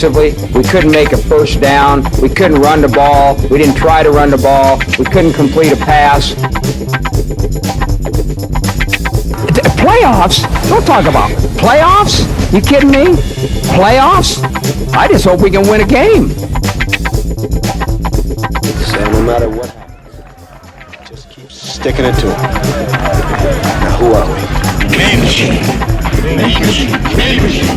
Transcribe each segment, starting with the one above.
We couldn't make a first down. We couldn't run the ball. We didn't try to run the ball. We couldn't complete a pass. Playoffs? Don't talk about playoffs. You kidding me? Playoffs? I just hope we can win a game. So no matter what happens, just keep sticking it to them. Now who are we? Game machine. Game machine. Game machine.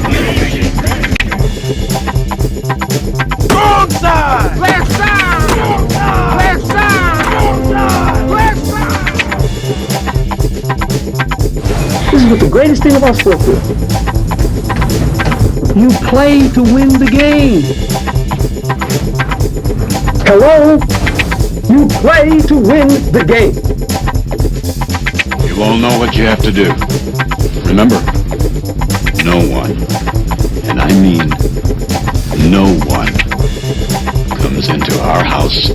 Wrong side! Left side! Wrong side! Left side! Wrong side! Left side! This is what the greatest thing about sports is. You play to win the game. Hello? You play to win the game. You all know what you have to do. Remember, no one, and I mean no one, comes into our house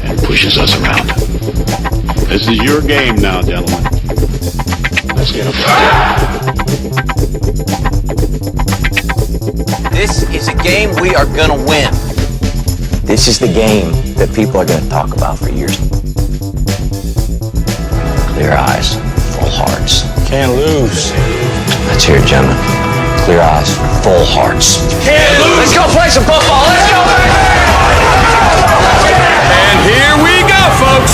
and pushes us around. This is your game now, gentlemen. Let's get them. This is a game we are gonna win. This is the game that people are gonna talk about for years. Clear eyes, full hearts. Can't lose. Let's hear it, gentlemen. Clear eyes, full hearts. Can't lose. Let's go play some football. Let's go, baby! And here we go, folks.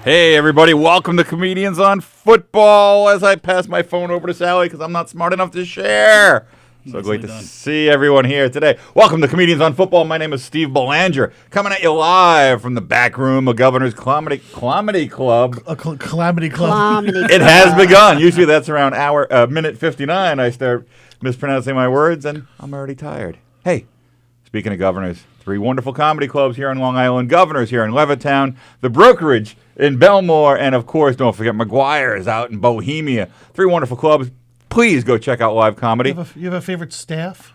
Hey everybody, welcome to Comedians on Football. As I pass my phone over to Sally because I'm not smart enough to share. So great to see everyone here today. Welcome to Comedians on Football. My name is Steve Belanger, coming at you live from the back room of Governor's Calamity Club. Calamity Club. It has begun. Usually that's around minute 59. I start mispronouncing my words, and I'm already tired. Hey, speaking of Governors, 3 wonderful comedy clubs here in Long Island. Governors here in Levittown, the Brokerage in Belmore, and of course, don't forget McGuire's out in Bohemia. 3 wonderful clubs. Please go check out live comedy. You have a favorite staff?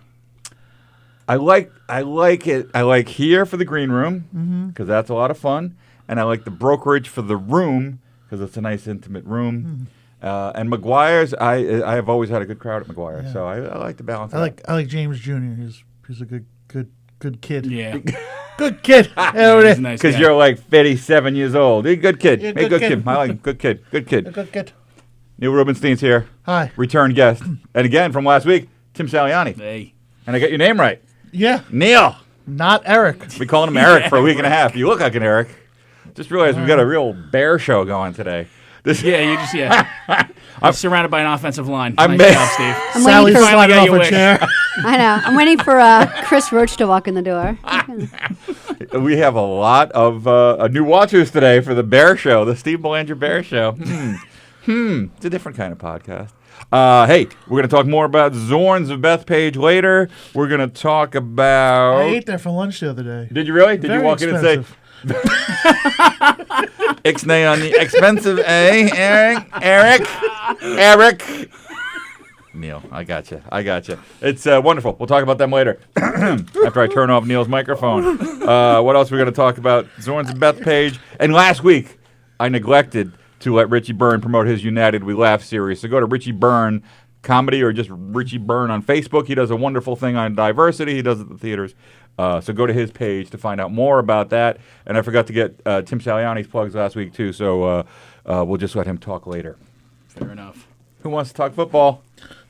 I like it. I like here for the green room because that's a lot of fun, and I like the Brokerage for the room because it's a nice intimate room. And McGuire's, I have always had a good crowd at McGuire, so I like to balance. I like James Jr. He's a good kid. Yeah. Good kid. He's a nice Because guy. you're like 57 years old. You're a good kid. You're a Hey, good good kid. kid. I like good kid. Good kid. A good kid. Neil Rubenstein's here. Hi. Return guest. And again, from last week, Tim Saliani. Hey. And I got your name right. Yeah. Neil. Not Eric. We calling him Eric for a week and a half. You look like an Eric. Just realized we've got a real bear show going today. I'm surrounded by an offensive line. I'm Nice job, Steve. Sally's Finally sliding got off your a wish. chair. I know. I'm waiting for Chris Roach to walk in the door. We have a lot of new watchers today for the Bear Show, the Steve Belanger Bear Show. It's a different kind of podcast. Hey, we're going to talk more about Zorns of Bethpage later. We're going to talk about... I ate there for lunch the other day. Did you really? Did Very you walk expensive. in and say... Ixnay on the expensive, Eric. Neil, I got you. It's wonderful. We'll talk about them later after I turn off Neil's microphone. What else are we going to talk about? Zorns and Bethpage. And last week, I neglected to let Richie Byrne promote his United We Laugh series. So go to Richie Byrne Comedy or just Richie Byrne on Facebook. He does a wonderful thing on diversity. He does it at the theaters. So go to his page to find out more about that. And I forgot to get Tim Saliani's plugs last week, too. So we'll just let him talk later. Fair enough. Who wants to talk football?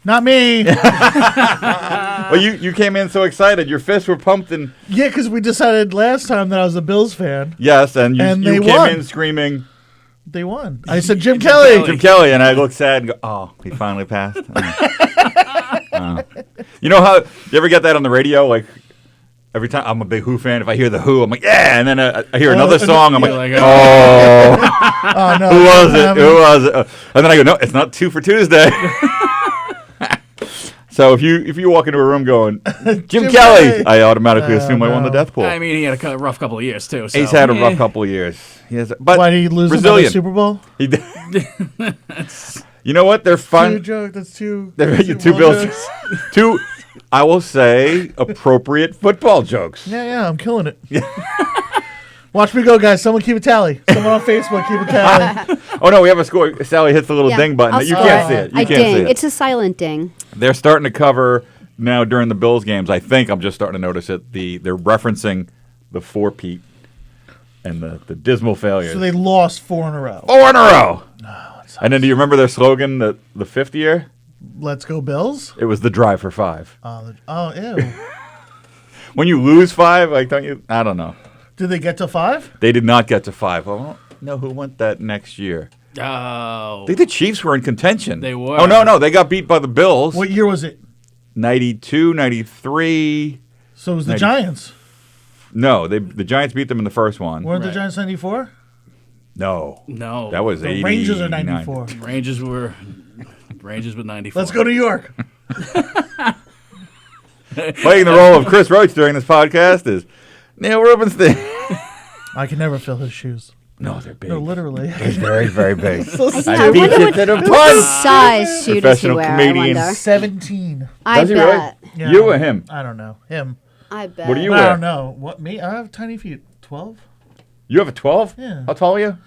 Not me. Well, you came in so excited. Your fists were pumped. And Yeah, because we decided last time that I was a Bills fan. yes, and And you they came won. in screaming, They won. I said Jim Kelly. Jim Kelly, and I looked sad and go, oh, he finally passed. You know how, you ever get that on the radio? Like, every time, I'm a big Who fan. If I hear the Who, I'm like, yeah. And then I hear another song, I'm like, oh. Oh, no. Who was it? And then I go, no, it's not 2 for Tuesday. So if you walk into a room going, Jim Kelly, I automatically assume I won the death pool. I mean, he had a rough couple of years, too. So. He's had a rough couple of years. He has, but Why did he lose another Brazilian. Super Bowl? He did. You know what? They're fun. That's two. Two Bills. Two, I will say, appropriate football jokes. Yeah, I'm killing it. Watch me go, guys. Someone keep a tally. Someone on Facebook keep a tally. Oh, no, we have a score. Sally hits the little ding button. I'll You score can't see it. You I can't ding. see it. It's a silent ding. They're starting to cover now during the Bills games. I think I'm just starting to notice it. They're referencing the four-peat and the dismal failures. So they lost 4 in a row. 4 in a row. And then do you remember their slogan the fifth year? Let's go Bills. It was the drive for 5. Ew. When you lose 5, like, don't you? I don't know. Did they get to 5? They did not get to 5. I don't know who went that next year. Oh. I think the Chiefs were in contention. They were. Oh, no. They got beat by the Bills. What year was it? 92, 93. So it was the 90. Giants. No, the Giants beat them in the first one. Weren't the Giants 94? No. That was The 89. Rangers are 94. Rangers with 94. Let's go to New York. Playing the role of Chris Roach during this podcast is Neil Rubenstein. I can never fill his shoes. No, they're big. No, literally. He's very, very big. I wonder what size shoe does he Professional wear, comedian. I wonder. 17. I Does he bet. really? Yeah. You or him? I don't know. Him. I bet. What do you I wear? don't know. What, me? I have tiny feet. 12? You have a 12? Yeah. How tall are you?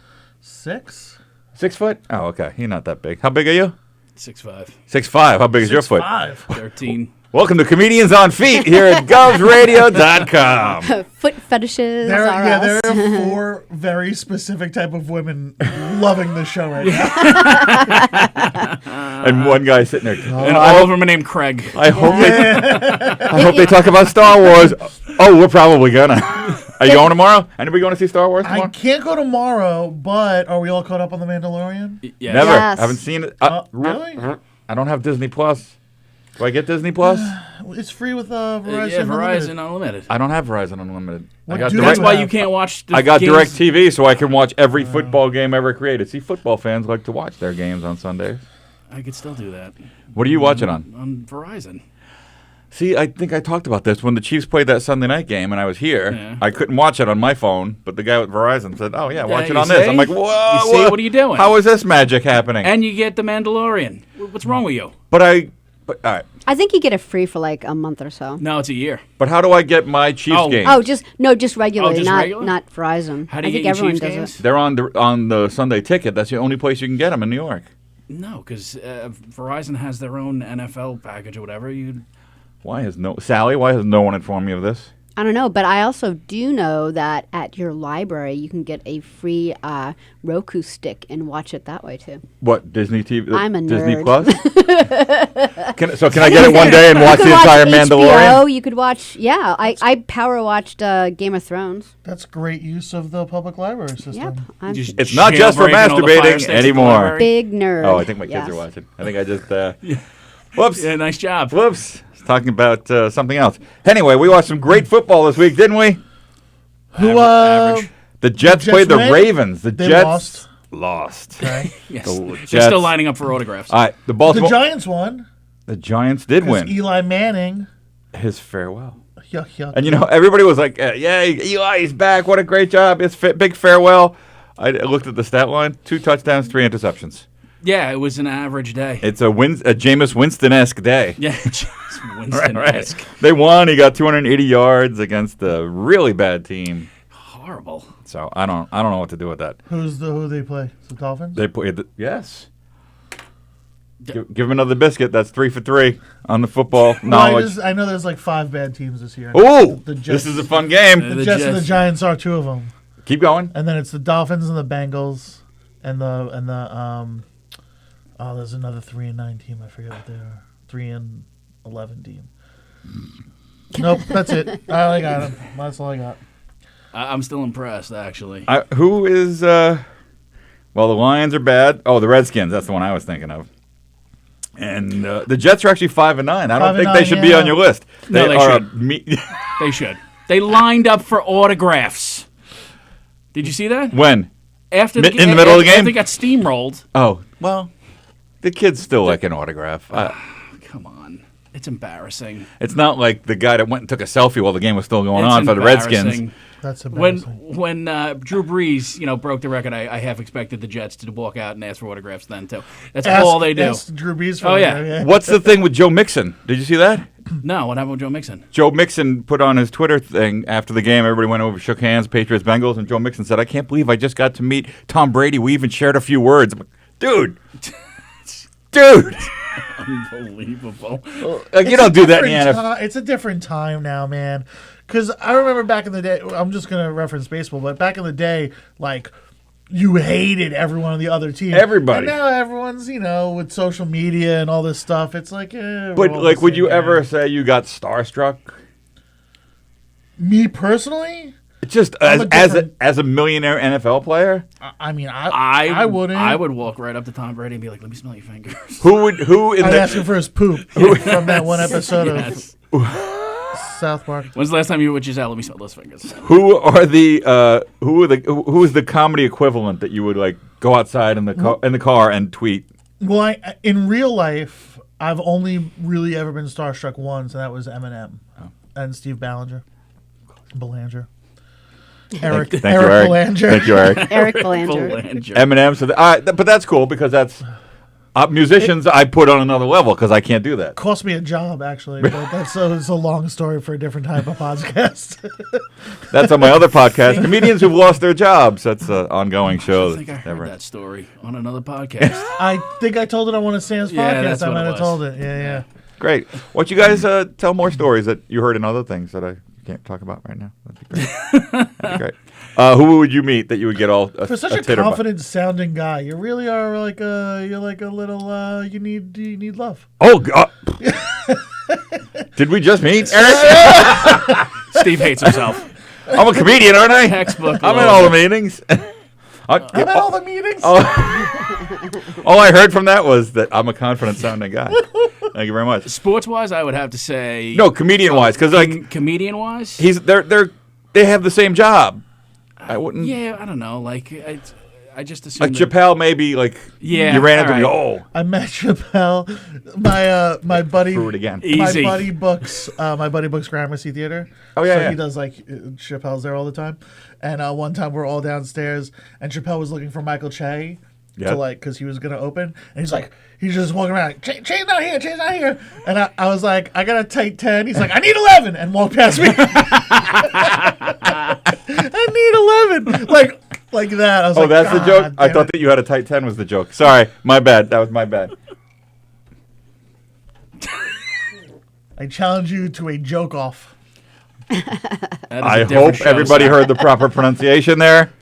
6? 6 foot? Oh, okay. You're not that big. How big are you? 6'5". 6'5". How big is your foot? 5. 13. Welcome to Comedians on Feet here at govsradio.com. Foot fetishes There, are yeah, us. there are 4 very specific type of women loving the show right now. And one guy sitting there. And all of them are named Craig. I hope they talk about Star Wars. Oh, we're probably gonna. Are you going tomorrow? Anybody going to see Star Wars tomorrow? I can't go tomorrow, but are we all caught up on The Mandalorian? Yeah. Never. Yes. Haven't seen it. Really? I don't have Disney Plus. Do I get Disney Plus? It's free with Verizon. Yeah, Unlimited. Verizon Unlimited. I don't have Verizon Unlimited. What I got do direct. That's why have? you can't watch the I got games. Direct TV, so I can watch every football game ever created. See, football fans like to watch their games on Sundays. I could still do that. What are you watching on? On Verizon. See, I think I talked about this when the Chiefs played that Sunday night game, and I was here. Yeah. I couldn't watch it on my phone, but the guy with Verizon said, "Oh yeah, watch it you on this." see? I'm like, "Whoa, You see? What are you doing? How is this magic happening?" And you get the Mandalorian. What's wrong with you? But all right. I think you get it free for like a month or so. No, it's a year. But how do I get my Chiefs game? Oh, just regularly, just not regular? not Verizon. How do you I think get your everyone Chiefs does games? it. They're on the Sunday Ticket. That's the only place you can get them in New York. No, because Verizon has their own NFL package or whatever. Why has no one informed me of this? I don't know, but I also do know that at your library you can get a free Roku stick and watch it that way too. What, Disney TV? I'm a Disney nerd. Plus? Can I get it one day and watch You the could entire HBO, Mandalorian? You could watch, yeah. I power watched Game of Thrones. That's great use of the public library system. Yep, I'm It's not just for jailbreaking all the fire masturbating sticks at the anymore. library. big nerd. Oh, I think my kids Yes. are watching. I think I just. Whoops. Yeah, nice job. Whoops. I was talking about something else. Anyway, we watched some great football this week, didn't we? Who, Average. The Jets Jets played the win? Ravens. The They Jets lost. Okay. Yes. The They're Jets. still lining up for autographs. All right, the The Baltimore. Giants won. The Giants did Because win. Eli Manning. His farewell. Yuck, yuck. And everybody was like, "Yay, Eli, he's back! What a great job! It's big farewell." I looked at the stat line: 2 touchdowns, 3 interceptions. Yeah, it was an average day. It's a Jameis Winston-esque day. Yeah, just Winston-esque. They won. He got 280 yards against a really bad team. Horrible. So I don't know what to do with that. Who they play? The Dolphins? They played yes. Give him another biscuit. That's 3 for 3 on the football knowledge. I know there's like 5 bad teams this year. Ooh, The Jets, this is a fun game. the Jets and the Giants are 2 of them. Keep going. And then it's the Dolphins and the Bengals and the there's another 3-9 team. I forget what they are. 3-11 team. Nope, that's it. I only got them. That's all I got. I'm still impressed, actually. Who is? Well, the Lions are bad. Oh, the Redskins. That's the one I was thinking of. And the Jets are actually 5-9. I don't think they 5-9, should be yeah. on your list. No, they are should. They should. They lined up for autographs. Did you see that? When? After in the middle of the game? After they got steamrolled. Oh, well, the kids still like an autograph. Come on. It's embarrassing. It's not like the guy that went and took a selfie while the game was still going It's on for the Redskins. embarrassing. That's embarrassing. When Drew Brees, broke the record, I half expected the Jets to walk out and ask for autographs then too. That's all they do. Ask Drew Brees for Oh, it, yeah. What's the thing with Joe Mixon? Did you see that? No, what happened with Joe Mixon? Joe Mixon put on his Twitter thing after the game. Everybody went over, shook hands, Patriots, Bengals, and Joe Mixon said, "I can't believe I just got to meet Tom Brady. We even shared a few words." I'm like, dude. Unbelievable. Like, you don't do that in the NFL. It's a different time now, man. Because I remember back in the day, I'm just going to reference baseball, but back in the day, like, you hated everyone on the other team. Everybody. And now everyone's, with social media and all this stuff. It's like, But, like, would you ever say you got starstruck? Me personally? Just as a millionaire NFL player? I mean, I wouldn't. I would walk right up to Tom Brady and be like, "Let me smell your fingers." I'd ask him for his poop from that one episode of South Park. When's the last time you were with Giselle? Let me smell those fingers. Who is the comedy equivalent that you would like go outside in the car and tweet? Well, in real life, I've only really ever been starstruck once, and that was Eminem and Steve Belanger. Eric Belanger. Thank you, Eric. Eric Belanger. Eminem. So, but that's cool because that's musicians. I put on another level because I can't do that. Cost me a job, actually, but it's a long story for a different type of podcast. That's on my other podcast, Comedians Who've Lost Their Jobs. That's an ongoing show. I think I heard that story on another podcast. I think I told it on one of Sam's podcasts. I might have told it. Yeah. Great. Why don't you guys tell more stories that you heard in other things that I can't talk about right now? That'd be great. That'd be great. Who would you meet that you would get all for such a confident sounding guy? You really are like you're like a little you need love. Oh God! Did we just meet? Steve hates himself. I'm a comedian, aren't I? Textbook. I'm in all the meetings. I'm at all the meetings. All I heard from that was that I'm a confident sounding guy. Thank you very much. Sports-wise, I would have to say no. Comedian-wise, because like comedian-wise, they have the same job. I wouldn't. Yeah, I don't know. Like I just assume like Chappelle, maybe like you ran into me. Oh, I met Chappelle. My buddy. Threw it again. Easy. My buddy books Gramercy Theater. Oh yeah. So he does like Chappelle's there all the time. And one time we're all downstairs, and Chappelle was looking for Michael Che. Yep. To like, because he was gonna open, and he's just walking around, like, Che's not here, and I was like, I got a tight 10. He's like, I need 11, and walked past me. I need 11, like that. I was like, that's the joke. I thought that you had a tight 10 was the joke. Sorry, my bad. That was my bad. I challenge you to a joke off. I hope everybody heard the proper pronunciation there.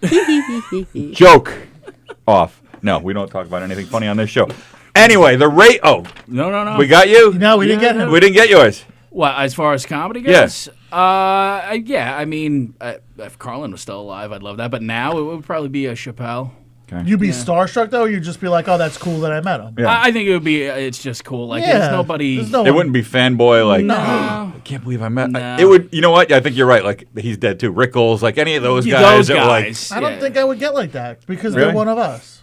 Joke off. No, we don't talk about anything funny on this show. Anyway, the rate. Oh, no. We got you. No, we didn't get him. We didn't get yours. Well, as far as comedy goes, yes. Yeah. I mean, if Carlin was still alive, I'd love that. But now it would probably be a Chappelle. Okay. You'd be starstruck though. Or you'd just be like, "Oh, that's cool that I met him." Yeah. I think it would be. It's just cool. Like there's nobody. There's no it wouldn't be fanboy like. No. I can't believe I met. No. It would. You know what? I think you're right. Like he's dead too. Rickles, like any of those guys. That were like, I don't think I would get like that because Really? they're one of us.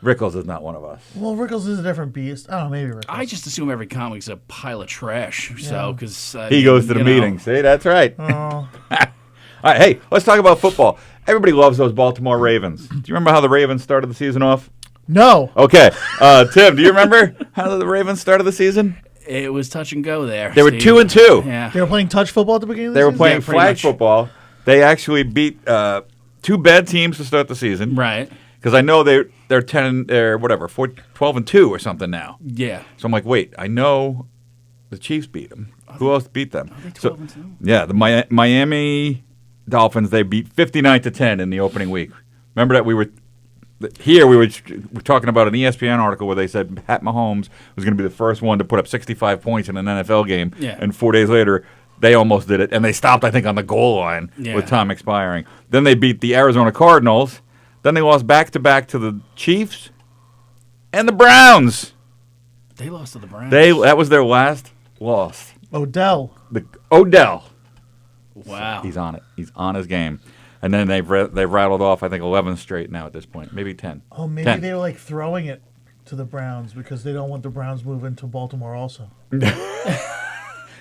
Rickles is not one of us. Well, Rickles is a different beast. I don't know, maybe Rickles. I just assume every comic's a pile of trash. So because he goes to the meeting. See, that's right. Oh. All right, hey, let's talk about football. Everybody loves those Baltimore Ravens. Do you remember how the Ravens started the season off? No. Okay, Tim, do you remember how the Ravens started the season? It was touch and go there. They were 2-2. Yeah. They were playing touch football at the beginning of the They were season? playing flag football. They actually beat two bad teams to start the season. Right. Because I know they're 12-2 or something now. Yeah. So I'm like, wait, I know the Chiefs beat them. Who else beat them? Are they 12-2? Yeah, the Miami Dolphins, they beat 59-10 in the opening week. Remember that we were talking about an ESPN article where they said Pat Mahomes was going to be the first one to put up 65 points in an NFL game. Yeah. And 4 days later, they almost did it. And they stopped, I think, on the goal line with time expiring. Then they beat the Arizona Cardinals. Then they lost back-to-back to the Chiefs and the Browns. They lost to the Browns. That was their last loss. Odell. Odell. Wow. He's on it. He's on his game. And then they've rattled off, I think, 11 straight now at this point. Maybe 10. Oh, maybe 10. they were like throwing it to the Browns because they don't want the Browns moving to Baltimore also.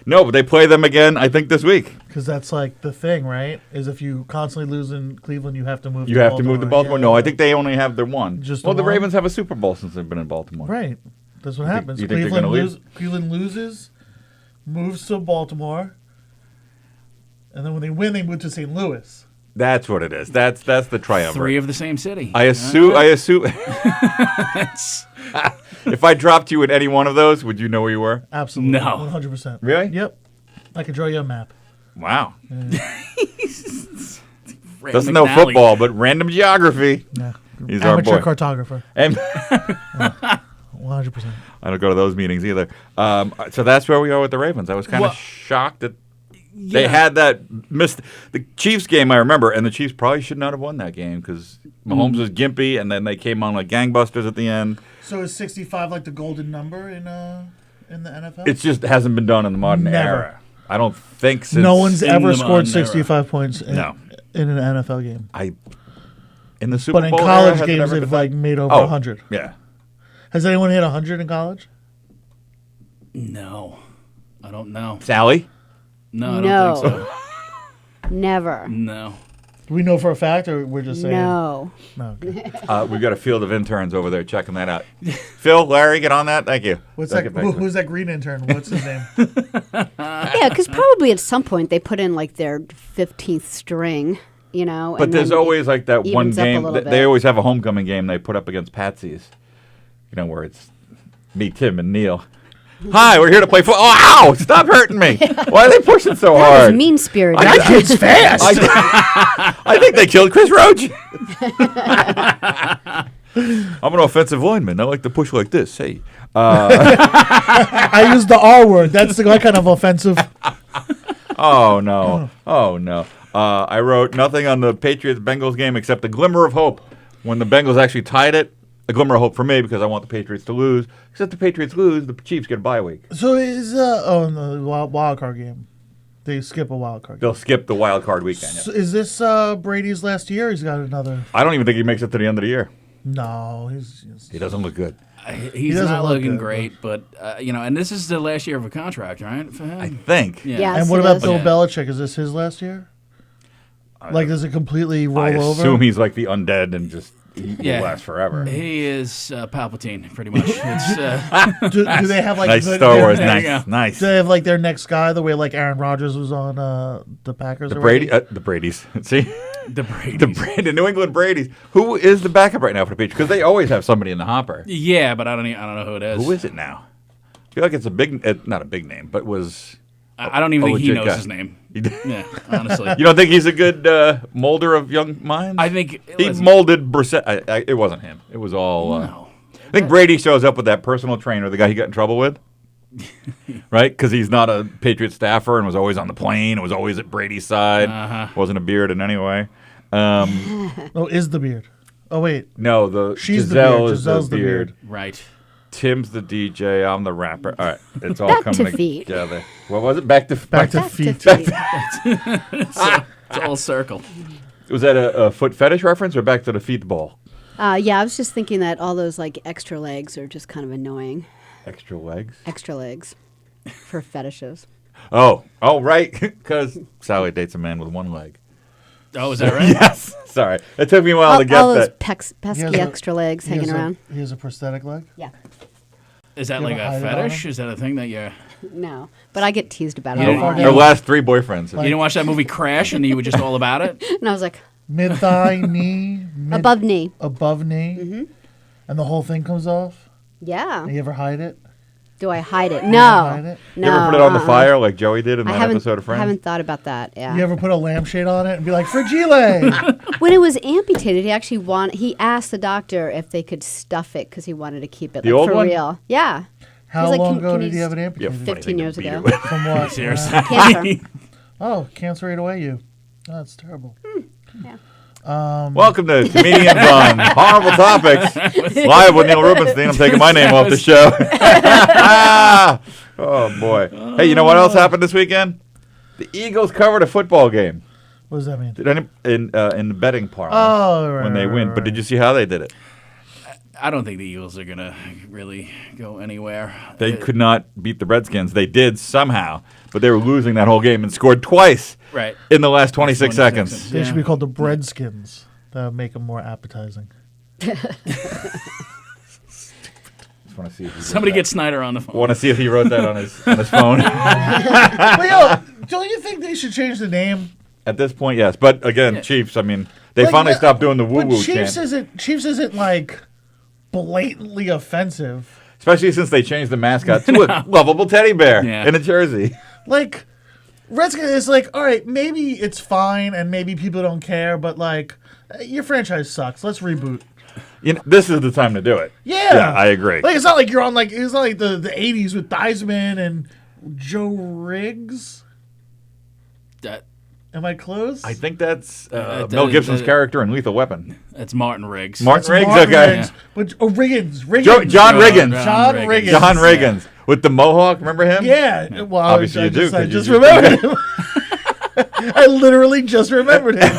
No, but they play them again, I think, this week. Because that's like the thing, right? Is if you constantly lose in Cleveland, you have to move You have to move to Baltimore? Yeah. No, I think they only have their one. Just well, the the one? Ravens have a Super Bowl since they've been in Baltimore. Right. That's what You think- happens. you think they're gonna leave? Cleveland loses, moves to Baltimore, and then when they win, they move to St. Louis. That's what it is. That's the triumvirate. 3 of the same city. I assume. If I dropped you in any one of those, would you know where you were? Absolutely. No. 100%. Really? Yep. I could draw you a map. Wow. Ray Doesn't know McNally. football, but random geography. Yeah. He's our Amateur boy. cartographer. And 100%. I don't go to those meetings either. So that's where we are with the Ravens. I was kind of shocked that they had that missed the Chiefs game. I remember, and the Chiefs probably should not have won that game because Mahomes was gimpy, and then they came on like gangbusters at the end. So is 65 like the golden number in the NFL? It just hasn't been done in the modern Never. era. I don't think since No one's in ever the scored modern 65 points in No. an NFL game. In the Super But in Bowl college era, has it games, ever they've been like done? made over Oh, 100. Yeah. Has anyone hit 100 in college? No. I don't know. Sally? No, I No. don't think so. Never. No. Do we know for a fact, or we're just saying? No. No. Okay. We've got a field of interns over there checking that out. Phil, Larry, get on that. Thank you. What's I'll that? get back to it. Who's that green intern? What's his name? Yeah, because probably at some point they put in like their 15th string, you know. But and there's then always like that one evens up a game. little They bit. always have a homecoming game they put up against Patsy's. You know, where it's me, Tim, and Neil. Hi, we're here to play football. Oh, ow! Stop hurting me. Why are they pushing so That was hard? mean spirited. That kid's fast. I think they killed Chris Roach. I'm an offensive lineman. I like to push like this. Hey. I used the R word. That's the kind of offensive. Oh, no. Oh, no. I wrote nothing on the Patriots-Bengals game except a glimmer of hope. When the Bengals actually tied it, a glimmer of hope for me because I want the Patriots to lose. Except the Patriots lose, the Chiefs get a bye week. So is in the wild card game, they skip a wild card game. They'll skip the wild card weekend. Yeah. So is this Brady's last year? He's got another. I don't even think he makes it to the end of the year. No, he's He doesn't look good. He's doesn't not look looking good, great, but and this is the last year of a contract, right, for him? I think. Yeah. Yes, And what it about is. Bill Yeah. Belichick? Is this his last year? Like, does it completely roll I over? assume he's like the undead and just he Yeah. will last forever. He is Palpatine, pretty much. It's, do they have like Nice the- Star their Wars. There you next- go. Nice. Do they have like their next guy the way like Aaron Rodgers was on the Packers? The already? the Brady's. See? the Brady. The New England Brady's. Who is the backup right now for the Patriots? Because they always have somebody in the hopper. Yeah, but I don't know who it is. Who is it now? I feel like it's a big, not a big name, but was. I don't even think he legit knows guy. his name. He did- Yeah, honestly. You don't think he's a good molder of young minds? I think he listen, molded Brissett. It wasn't him. It was all. No. I think Brady shows up with that personal trainer, the guy he got in trouble with, right? Because he's not a Patriot staffer and was always on the plane and was always at Brady's side. Wasn't a beard in any way. Oh, is the beard? Oh wait, No, the She's the Giselle beard. is Giselle's the the beard. Right. Tim's the DJ. I'm the rapper. All right, it's all Back coming to feet. together. What was it? Back to back to Back feet. to feet. It's all circle. Was that a foot fetish reference or back to the feet ball? Yeah, I was just thinking that all those like extra legs are just kind of annoying. Extra legs. Extra legs for fetishes. Oh, right. Because Sally dates a man with one leg. Oh, is that right? Yes. Sorry, it took me a while all to get all those that. pesky He has a- extra legs He hanging has around. He has a prosthetic leg. Yeah. Is that You like ever a hide it on fetish? him? Is that a thing that you No, but I get teased about it. Yeah. a lot. Her last 3 boyfriends. you didn't watch that movie Crash and you were just all about it? And I was like, Mid thigh, knee, above knee. above knee, and the whole thing comes off. Yeah. You ever hide it? Do I hide it? hide No. it? No. You ever put it on the fire like Joey did in I that haven't, episode of I Friends? haven't thought about that. Yeah. You ever put a lampshade on it and be like, fragile? When it was amputated, he asked the doctor if they could stuff it because he wanted to keep it The like, old for one? real. Yeah. How He's like, long can- ago can did you you have it Yeah, amputated? funny 15 thing to years beat ago. it with. From what? Seriously. Cancer. Oh, cancer ate away you. Oh, that's terrible. Welcome to Comedians on Horrible Topics. Live with Neil Rubenstein. I'm taking my name off the show. Oh, boy. Hey, you know what else happened this weekend? The Eagles covered a football game. What does that mean? Did any, in the betting parlance Oh, right, when they right, win. right, But did right. you see how they did it? I don't think the Eagles are going to really go anywhere. They could not beat the Redskins. They did somehow, but they were losing that whole game and scored twice Right. in the last 26 seconds. They should be called the breadskins. That would make them more appetizing. just want to see if Somebody get Snyder on the phone. want to see if he wrote that on his phone. Well, don't you think they should change the name? At this point, yes. But again, Chiefs. I mean, they Like, finally no, stopped doing the woo But woo Chiefs chant, isn't like blatantly offensive. especially since they changed the mascot to a lovable teddy bear in a jersey. Like Redskins is like, all right, maybe it's fine and maybe people don't care, but like your franchise sucks. Let's reboot. You know, this is the time to do it. Yeah, I agree. Like it's not like you're on like it's not like the 80s with Theismann and Joe Riggs. That Am I close? I think that's Mel Gibson's character in Lethal Weapon. That's Martin Riggs. Martin Riggs, Martin okay. Riggs, but Riggins. John Riggins. John Riggins. John Riggins with the mohawk. Remember him? Yeah. Well, Obviously I you do. I 'cause just you remembered him. I literally just remembered him.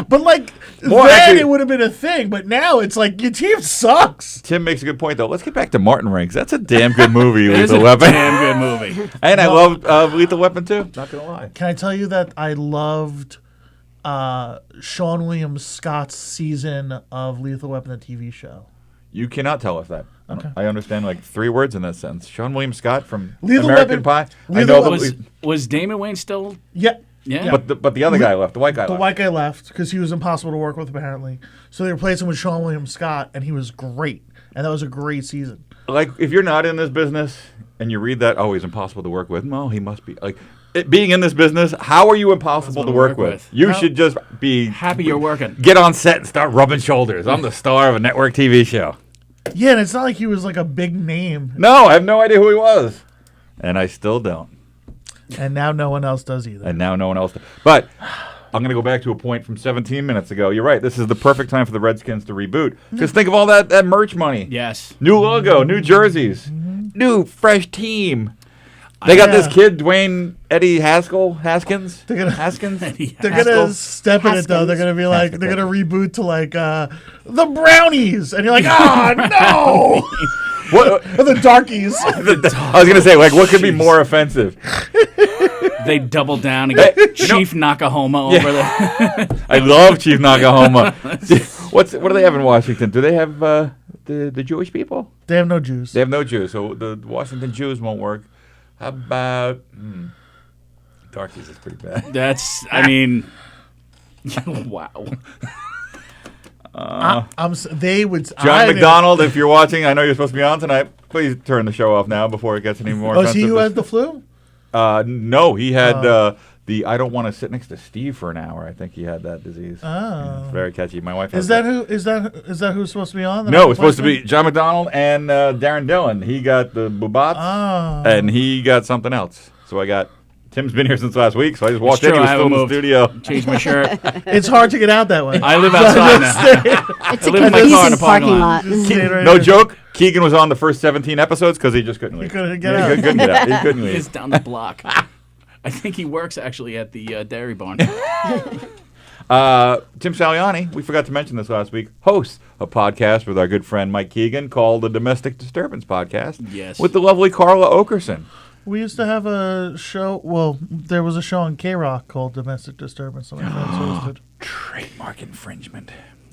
But like then it would have been a thing, but now it's like your team sucks. Tim makes a good point though. Let's get back to Martin Riggs. That's a damn good movie. It is Lethal a Weapon. damn good movie. And I love Lethal Weapon too. Not gonna lie. Can I tell you that I loved Sean William Scott's season of Lethal Weapon, the TV show? You cannot tell us that. Okay. I understand like 3 words in that sentence. Sean William Scott from Lethal American Weapon- Pie. Lethal I know Weapon- Was Damon Wayne still? Yeah. Yeah. But the other guy left. The white guy The left. white guy left because he was impossible to work with, apparently. So they replaced him with Sean William Scott, and he was great. And that was a great season. Like if you're not in this business and you read that, oh, he's impossible to work with. No, he must be like. Being in this business, how are you impossible to work with? You should just be happy you're working. Get on set and start rubbing shoulders. I'm the star of a network TV show. Yeah, and it's not like he was like a big name. No, I have no idea who he was, and I still don't. And now no one else does either. And now no one else does. But I'm going to go back to a point from 17 minutes ago. You're right. This is the perfect time for the Redskins to reboot. Because think of all that merch money. Yes. New logo, new jerseys, new fresh team. They got this kid, Eddie Haskins. They're gonna Haskins. They're gonna step in it though. They're gonna be like, they're gonna reboot to like the Brownies, and you're like, oh no. What? The Darkies. I was gonna say, like, what could be more offensive? They double down and get Chief Nakahoma over there. I love Chief Nakahoma. What do they have in Washington? Do they have the Jewish people? They have no Jews. They have no Jews, so the Washington Jews won't work. How about Darkies is pretty bad. That's, I mean, wow. They would. John McDonald, if you're watching, I know you're supposed to be on tonight. Please turn the show off now before it gets any more offensive. Is he who had the flu? No, he had the I don't want to sit next to Steve for an hour. I think he had that disease. Oh, it's very catchy. My wife. Is that who's supposed to be on? No, it's supposed to be John McDonald and Darren Dillon. He got the Bubats, and he got something else. So I got. Tim's been here since last week, so I just walked in. He was still in the studio. Changed my shirt. It's hard to get out that way. I live outside now. It's a confusing parking lot. No joke. Keegan was on the first 17 epidsode because he just couldn't leave. He couldn't get out. He couldn't get out. He couldn't leave. He's down the block. I think he works actually at the dairy barn. Tim Saliani, we forgot to mention this last week, hosts a podcast with our good friend Mike Keegan called the Domestic Disturbance Podcast. Yes. With the lovely Carla Okerson. We used to have a show. Well, there was a show on K-Rock called Domestic Disturbance. That my friends hosted. Trademark infringement.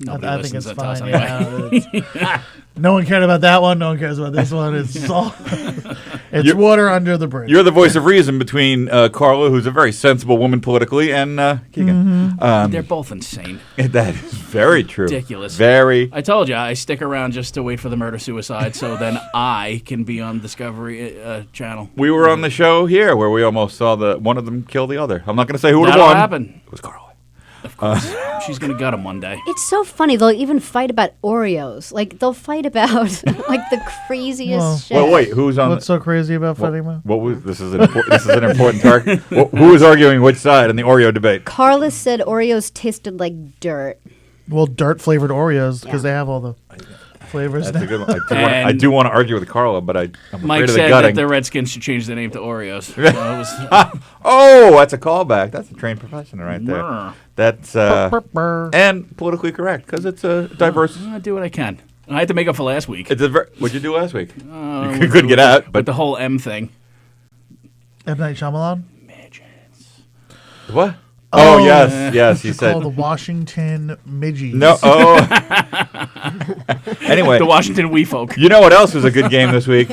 I think it's listens to us fine. anyway. Yeah, no one cared about that one. No one cares about this one. It's all. It's water under the bridge. You're the voice of reason between Carla, who's a very sensible woman politically, and Keegan. They're both insane. That is very true. Ridiculous. Very. I told you, I stick around just to wait for the murder-suicide so then I can be on Discovery Channel. We were on the show here where we almost saw one of them kill the other. I'm not going to say who would have That'll won. happen. It was Carla. Of course. She's going to gut him one day. It's so funny. They'll even fight about Oreos. Like, they'll fight about, like, the craziest shit. Well, wait, who's on? What's so crazy about fighting about? What was this? Is an important target. Who was arguing which side in the Oreo debate? Carla said Oreos tasted like dirt. Well, dirt-flavored Oreos, because they have all the flavors That's now. a good one. I do want to argue with Carla, but I'm Mike afraid of the said gutting. that the Redskins should change their name to Oreos. So it was, Oh, that's a callback. That's a trained professional right there. Brr. That's and politically correct because it's a diverse. I do what I can. I had to make up for last week. What'd you do last week? You couldn't get out, But but the whole M thing. M. Night Shyamalan? what? Oh, yes. He said. Called the Washington Midgies. No. Oh. Anyway. The Washington Wee Folk. You know what else was a good game this week?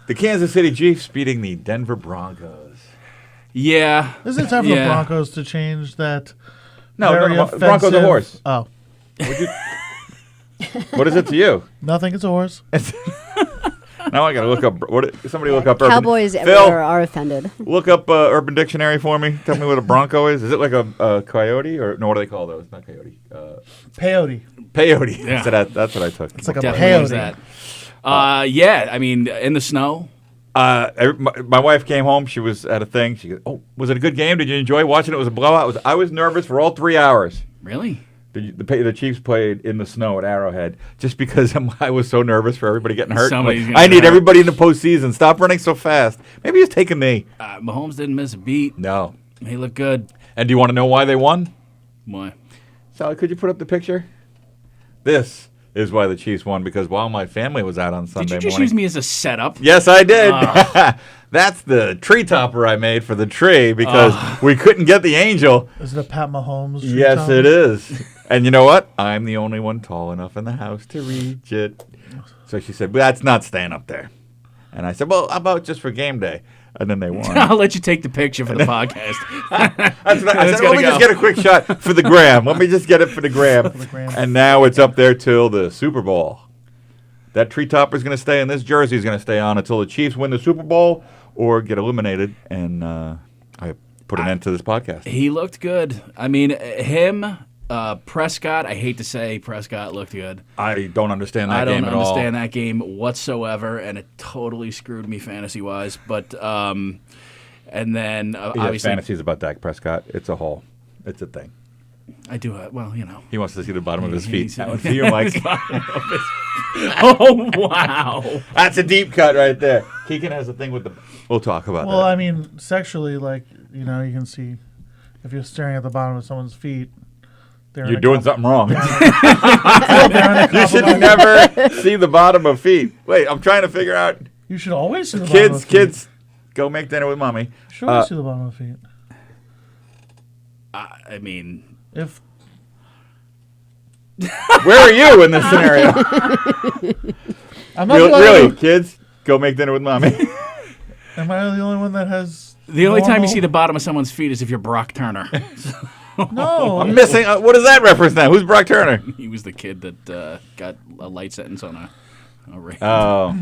The Kansas City Chiefs beating the Denver Broncos. Yeah. Isn't it time for the Broncos to change that? No, Broncos a horse. Oh. What is it to you? Nothing. It's a horse. Now I got to look up. Somebody look up. Cowboys Phil, everywhere are offended. Look up Urban Dictionary for me. Tell me what a Bronco is. Is it like a coyote or no? What do they call those? Not coyote. Peyote. Peyote. Yeah. So that's what I took. It's like a Definitely peyote. that. Yeah, I mean, in the snow. My wife came home. She was at a thing. She goes, "Oh, was it a good game? Did you enjoy watching it? It was a blowout." I was nervous for all 3 hours. Really? The Chiefs played in the snow at Arrowhead just because I was so nervous for everybody getting hurt. I need everybody in the postseason. Stop running so fast. Maybe it's taking me. Mahomes didn't miss a beat. No. He looked good. And do you want to know why they won? Why? Sally, could you put up the picture? This is why the Chiefs won, because while my family was out on Sunday morning. Did you just use me as a setup? Yes, I did. That's the tree topper I made for the tree because we couldn't get the angel. Is it a Pat Mahomes tree Yes, topper? it is. And you know what? I'm the only one tall enough in the house to reach it. So she said, well, that's not staying up there. And I said, well, how about just for game day? And then they won. I'll let you take the picture for the podcast. That's what I said, let me just get a quick shot for the gram. Let me just get it for the gram. And now it's up there till the Super Bowl. That tree topper's going to stay, and this jersey's going to stay on until the Chiefs win the Super Bowl or get eliminated. And I put an end to this podcast. He looked good. I mean, him, Prescott, I hate to say Prescott looked good. I don't understand that game at all. I don't understand that game whatsoever, and it totally screwed me fantasy-wise. But, and then, obviously... Fantasies about Dak Prescott. It's a hole. It's a thing. I do, well, you know. He wants to see the bottom of his feet. That would feel like... Oh, wow. That's a deep cut right there. Keegan has a thing with the... We'll talk about that. Well, I mean, sexually, like, you know, you can see if you're staring at the bottom of someone's feet... You're doing something wrong. You should never see the bottom of feet. Wait, I'm trying to figure out. You should always see the bottom of feet. Kids, go make dinner with mommy. You should always see the bottom of feet. I mean... If... Where are you in this scenario? I'm not really, kids, go make dinner with mommy. Am I the only one that has... The only time you see the bottom of someone's feet is if you're Brock Turner. No. I'm missing. What does that reference now? Who's Brock Turner? He was the kid that got a light sentence on a rape. Oh,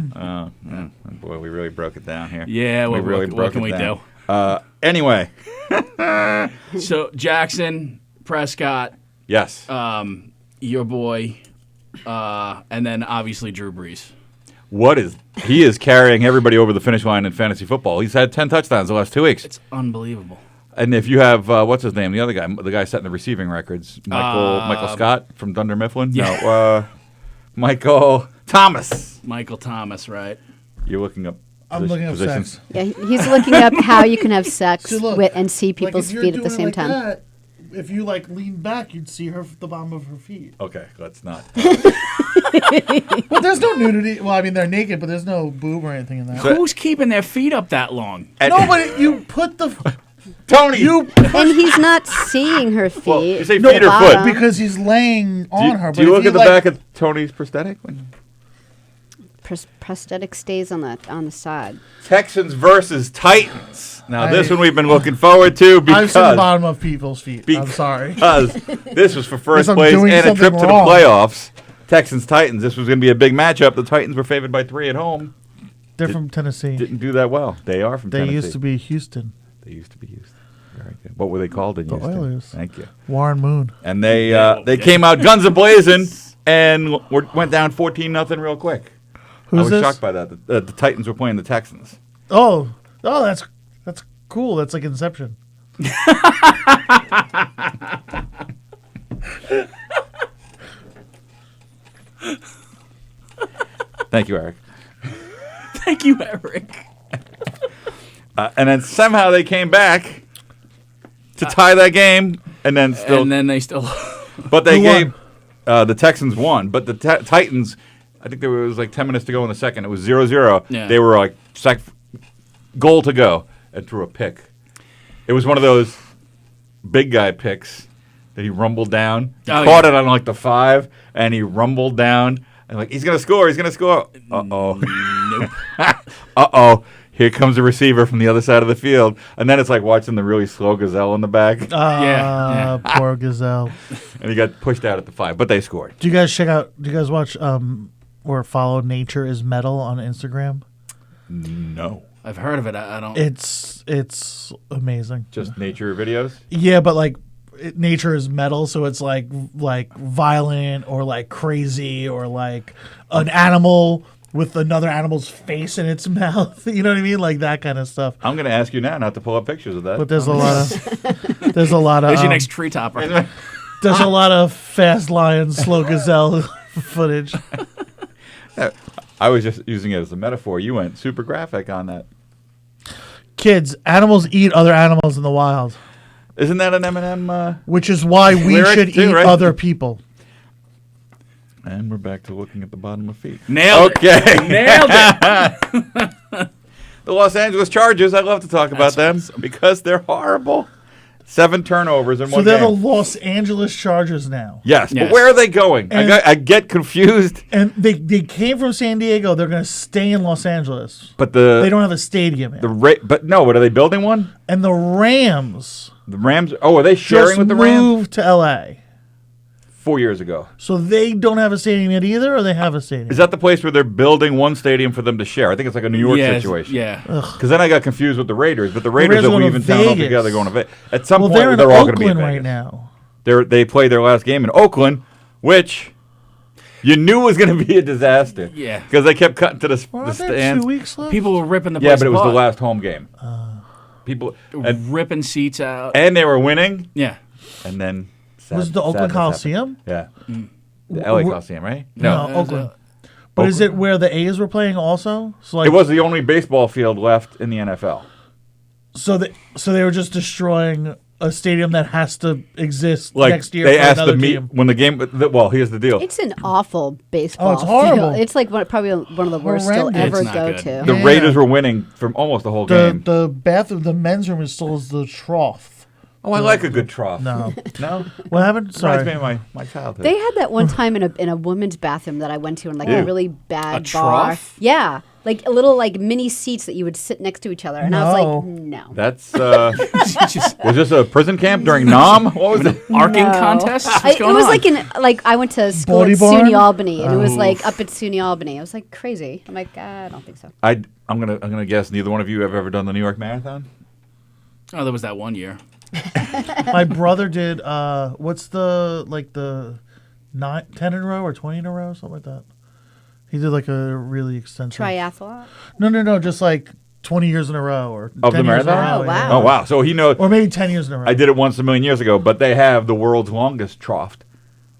boy, we really broke it down here. Yeah, we really broke what can it we down. do? Anyway. So, Jackson, Prescott. Yes. Your boy. And then, obviously, Drew Brees. He is carrying everybody over the finish line in fantasy football. He's had 10 touchdowns the last 2 weeks. It's unbelievable. And if you have, what's his name? The other guy, the guy setting the receiving records. Michael Scott from Dunder Mifflin? Yeah. No, Michael Thomas. Michael Thomas, right. You're looking up I'm looking up positions. sex. Yeah, he's looking up how you can have sex See, look, with and see people's if you're feet at the doing same like time. that, if you like lean back, you'd see the bottom of her feet. Okay, let's not. But there's no nudity. Well, I mean, they're naked, but there's no boob or anything in that. Who's keeping their feet up that long? Nobody. You put the... Tony! And he's not seeing her feet. Well, you say the feet or bottom. foot? Because he's laying on her. Do you look at the back of Tony's prosthetic? Prosthetic stays on the side. Texans versus Titans. Now, this one we've been looking forward to because... I've seen the bottom of people's feet. I'm sorry. Because this was for first I'm place doing and a trip something to the wrong. playoffs. Texans-Titans. This was going to be a big matchup. The Titans were favored by 3 at home. They're from Tennessee. Didn't do that well. They are from Tennessee. They used to be Houston. They used to be Houston. Very good. What were they called in The Houston? Oilers. Thank you. Warren Moon. And they came out guns a-blazing and went down 14-0 real quick. Who's I was this? shocked by that. The Titans were playing the Texans. Oh, that's cool. That's like Inception. Thank you, Eric. Thank you, Eric. And then somehow they came back to tie that game, and then they still. But they Who gave the Texans won, but the Titans. I think there was like 10 minutes to go in the second. It was 0-0. Yeah. They were like goal to go and threw a pick. It was one of those. big guy picks that he rumbled down. He Oh, caught yeah. it on like the 5, and he rumbled down. And like, he's going to score. He's going to score. Uh-oh. Nope. Uh-oh. Here comes the receiver from the other side of the field. And then it's like watching the really slow gazelle in the back. Yeah. Poor gazelle. And he got pushed out at the 5, but they scored. Do you guys watch or follow Nature is Metal on Instagram? No. I've heard of it. I don't. It's amazing. Just nature videos? Yeah, but like nature is metal, so it's like violent or like crazy or like an animal with another animal's face in its mouth. You know what I mean? Like that kind of stuff. I'm going to ask you now not to pull up pictures of that. But there's a lot of there's There's your next tree topper. There's a lot of fast lion, slow gazelle footage. I was just using it as a metaphor. You went super graphic on that. Kids, animals eat other animals in the wild. Isn't that an Eminem? Which is why we lyric should too, eat right? other people. And we're back to looking at the bottom of feet. Nailed it. Nailed it. The Los Angeles Chargers, I love to talk about them because they're horrible. 7 turnovers in So one they're game. the Los Angeles Chargers now. Yes, but where are they going? And- I get confused. And they came from San Diego. They're going to stay in Los Angeles. But They don't have a stadium yet. but are they building one? And the Rams The Rams. Oh, are they sharing just with the Rams? moved to L.A. 4 years ago. So they don't have a stadium yet either, or they have a stadium? Is that the place where they're building one stadium for them to share? I think it's like a New York Yes, situation. yeah. Because then I got confused with the Raiders, but the Raiders are going to leaving town Vegas. altogether, going to Vegas. At some Well, point, they're in all going to be in Oakland Vegas right now. They played their last game in Oakland, which you knew was going to be a disaster. Yeah. Because they kept cutting to the Aren't there stands. 2 weeks left? People were ripping the Yeah, place but it was the apart. last home game. People ripping seats out. and they were winning. Yeah. And then Was it the Oakland sadness Coliseum? happened. Yeah. The LA Coliseum, right? No, Oakland. But is it where the A's were playing also? So like, It was the only baseball field left in the NFL. So they were just destroying a stadium that has to exist Like next year they for asked another the game. when the game. Well, here's the deal. It's an awful baseball. Oh, it's horrible. field. It's like probably one of the worst Horrendous. you'll ever It's not go good. to. The Raiders were winning from almost the whole game. The bathroom, the men's room is still the trough. Oh, I like a good trough. No. No? What happened? Sorry. Reminds me of my childhood. They had that one time in a women's bathroom that I went to in like a Ew. really bad A bar. trough? Yeah, like a little like mini seats that you would sit next to each other, and I was No. like, no. That's was this a prison camp during Nam? What was it? Arcing No. contest? What's It going was on? like I went to school Body at barn? SUNY Albany, and it was Oof. like up at SUNY Albany. I was like crazy. I'm like, I don't think so. I'm gonna guess neither one of you have ever done the New York Marathon. Oh, there was that one year. My brother did. What's the 10 in a row or 20 in a row, something like that. He did like a really extensive Triathlon. No, just like 20 years in a row or Of 10 the years in a marathon? row, Oh, yeah. wow. Oh wow! So he knows. Or maybe 10 years in a row. I did it once a million years ago, but they have the world's longest trough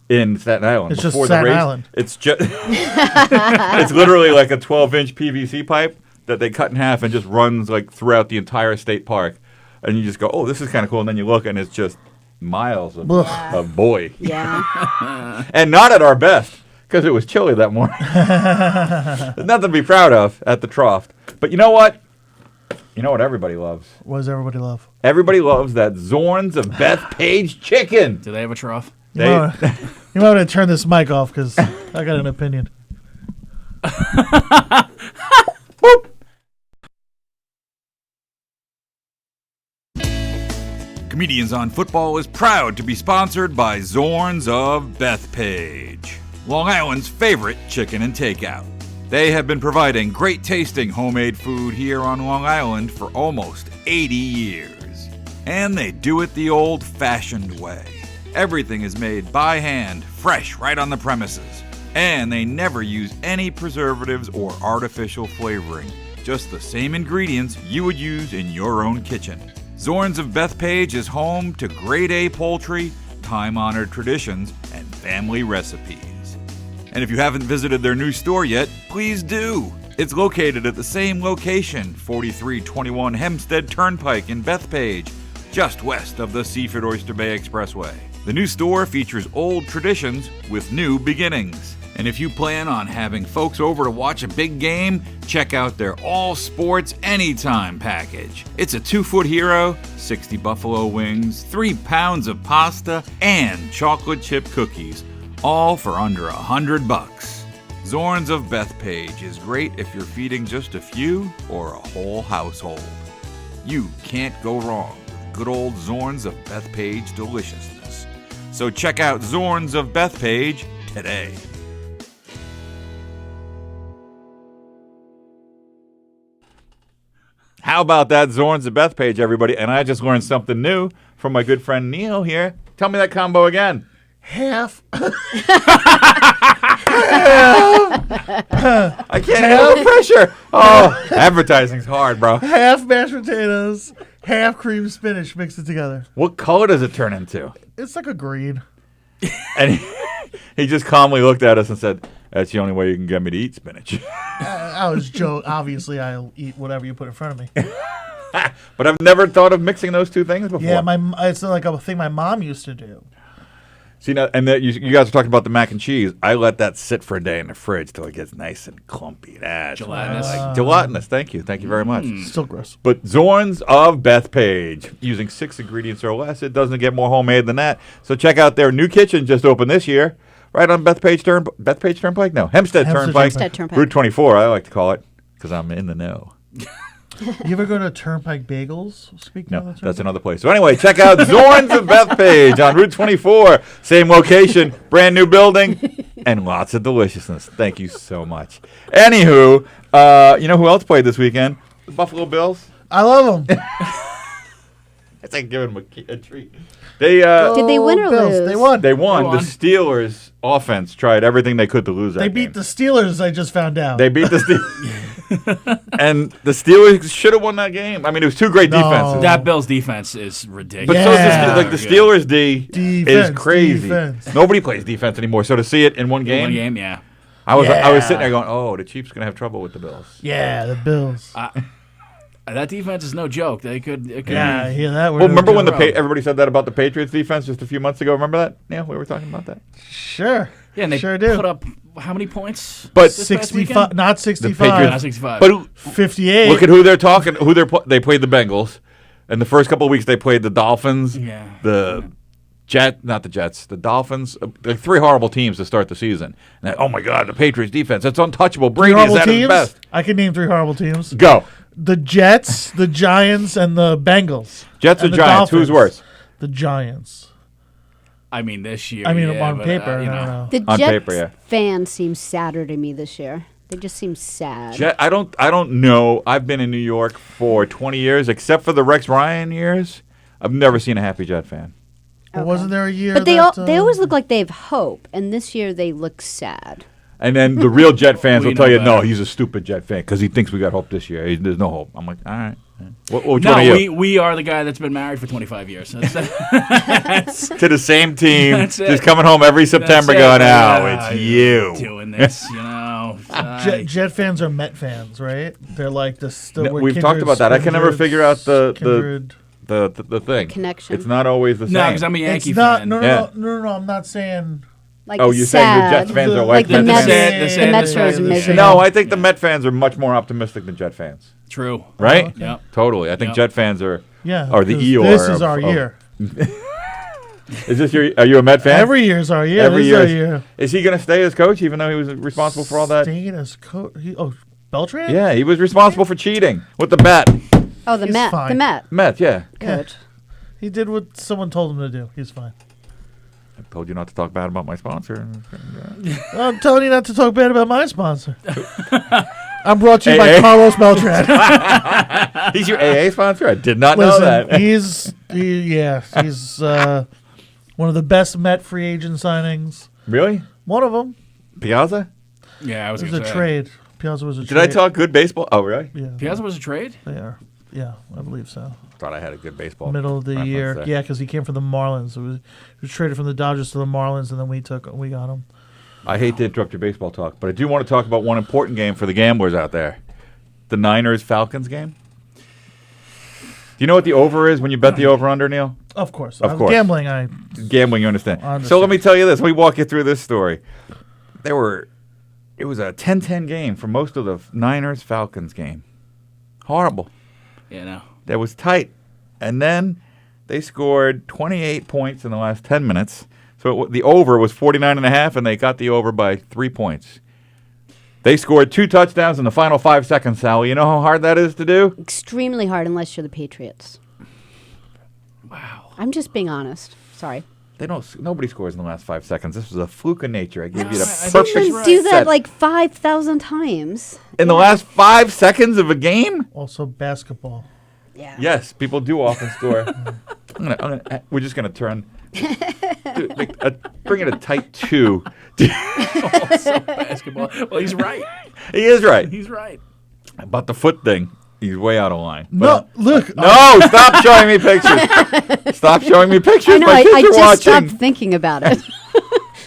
in Staten Island. It's just before the Staten race. Island. It's just it's literally like a 12-inch PVC pipe that they cut in half and just runs like throughout the entire state park, and you just go, "Oh, this is kind of cool," and then you look and it's just miles of boy, Yeah. and not at our best because it was chilly that morning. There's nothing to be proud of at the trough, but you know what? You know what everybody loves? What does everybody love? Everybody loves that Zorns of Bethpage chicken. Do they have a trough? You might want to turn this mic off because I got an opinion. Comedians on Football is proud to be sponsored by Zorns of Bethpage, Long Island's favorite chicken and takeout. They have been providing great tasting homemade food here on Long Island for almost 80 years. And they do it the old-fashioned way. Everything is made by hand, fresh right on the premises. And they never use any preservatives or artificial flavoring, just the same ingredients you would use in your own kitchen. Zorns of Bethpage is home to grade A poultry, time-honored traditions, and family recipes. And if you haven't visited their new store yet, please do. It's located at the same location, 4321 Hempstead Turnpike in Bethpage, just west of the Seaford Oyster Bay Expressway. The new store features old traditions with new beginnings. And if you plan on having folks over to watch a big game, check out their All Sports Anytime package. It's a 2-foot hero, 60 buffalo wings, 3 pounds of pasta, and chocolate chip cookies, all for under $100. Zorns of Bethpage is great if you're feeding just a few or a whole household. You can't go wrong with good old Zorns of Bethpage deliciousness. So check out Zorns of Bethpage today. How about that Zorns of Bethpage, everybody? And I just learned something new from my good friend Neil here. Tell me that combo again. Half. I can't handle the pressure. Oh, advertising's hard, bro. Half mashed potatoes, half cream spinach, mix it together. What color does it turn into? It's like a green. And he just calmly looked at us and said, "That's the only way you can get me to eat spinach." I was joking. Obviously, I'll eat whatever you put in front of me. But I've never thought of mixing those two things before. Yeah, it's like a thing my mom used to do. See, now, and that you guys are talking about the mac and cheese. I let that sit for a day in the fridge till it gets nice and clumpy. That's Gelatinous. Gelatinous. Thank you very much. Still gross. But Zorns of Bethpage, using 6 ingredients or less, it doesn't get more homemade than that. So check out their new kitchen just opened this year, right on Bethpage Turnpike? No, Hempstead Turnpike. Route 24, I like to call it, because I'm in the know. You ever go to Turnpike Bagels? Speaking of No, the that's another place. So anyway, check out Zorns of Bethpage on Route 24. Same location, brand new building, and lots of deliciousness. Thank you so much. Anywho, you know who else played this weekend? The Buffalo Bills. I love them. It's like giving them a treat. They Did they win or Bills. lose? They won. They won. They won. The Steelers offense tried everything they could to lose that They beat game. the Steelers, I just found out. They beat the Steelers. And the Steelers should have won that game. I mean, it was two great defenses. That Bills defense is ridiculous. But so is the Steelers D is Defense, crazy. defense. Nobody plays defense anymore. So to see it in one game, yeah. I was sitting there going, "Oh, the Chiefs gonna have trouble with the Bills." Yeah, the Bills. That defense is no joke. It could Yeah, I hear that. Well, remember when everybody said that about the Patriots defense just a few months ago? Remember that? Yeah, we were talking about that. Sure. Yeah, and they sure do. put up how many points? But this past 65, weekend? not The 65. Patriots, Not 65. but 58. look at who they're talking. They played the Bengals, and the first couple of weeks they played the Dolphins. Yeah. The Dolphins. Like 3 horrible teams to start the season. And oh my God, the Patriots defense, it's untouchable. Three Brady is horrible at his teams? best. I can name 3 horrible teams. Go. The Jets, the Giants, and the Bengals. Jets or And the Giants? Dolphins. Who's worse? The Giants. I mean, this year. I mean, yeah, on but, paper. you I know. don't know. The On Jets paper, yeah. fans seem sadder to me this year. They just seem sad. I don't know. I've been in New York for 20 years, except for the Rex Ryan years. I've never seen a happy Jet fan. Well, wasn't there a year But they that, they always look like they have hope, and this year they look sad. And then the real Jet fans We will tell know you, no, better. he's a stupid Jet fan because he thinks we got hope this year. There's no hope. I'm like, all right. Which one No, are you? we are the guy that's been married for 25 years. To the same team, That's it. just coming home every September going, Yeah, it's you. doing this, you know. Jet fans are Met fans, right? They're like the. No, we've talked about that. I can never figure out the thing. Connection. It's not always the same. No, because I'm a Yankee It's not. fan. No. I'm not saying. Like Oh, you're saying sad. the Jets fans are like like the Mets Mets. fans? The Mets are as miserable. No, I think the Met fans are much more optimistic than Jet fans. True. Right? Okay. Yep. Totally. I think Yep. Jet fans are the 'cause Eeyore. This is our of- year. Is this are you a Met fan? Every year's our year. Every This year. is our year. Is he going to stay as coach even though he was responsible for all that? Staying as coach. Beltran? Yeah, he was responsible for cheating with the bat. Oh, the He's Met. fine. The Met. Met, yeah. Good. He did what someone told him to do. He's fine. I told you not to talk bad about my sponsor. I'm telling you not to talk bad about my sponsor. I'm brought to you by AA? Carlos Beltran. He's your AA sponsor? I did not Listen, know that. he's one of the best Met free agent signings. Really? One of them. Piazza? Yeah, I was It was going a to say. trade. Piazza was a Did trade. I talk good baseball? Oh, really? Yeah, Piazza was a trade? they are. Yeah, I believe so. Thought I had a good baseball. Middle of the reference year. there. Yeah, because he came from the Marlins. He was traded from the Dodgers to the Marlins, and then we got him. I hate to interrupt your baseball talk, but I do want to talk about one important game for the gamblers out there. The Niners-Falcons game. Do you know what the over is when you bet the over-under, Neil? Of course. Of course. Gambling, Gambling, you understand. I understand. So let me tell you this. Let me walk you through this story. It was a 10-10 game for most of the Niners-Falcons game. Horrible. Yeah, no. That was tight. And then they scored 28 points in the last 10 minutes. So the over was 49.5, and they got the over by 3 points. They scored 2 touchdowns in the final 5 seconds, Sally. You know how hard that is to do? Extremely hard unless you're the Patriots. Wow. I'm just being honest. Sorry. Nobody scores in the last 5 seconds. This was a fluke of nature. I gave you the I perfect think You do that set. like 5,000 times. In the last 5 seconds of a game? Also basketball. Yeah. Yes, people do often score. We're just gonna turn. Bring it a tight 2. Also basketball. Well, he's right. He is right. He's right. About the foot thing, he's way out of line. No, look. No, stop showing me pictures. Stop showing me pictures. I know. My kids I are just watching. stopped thinking about it.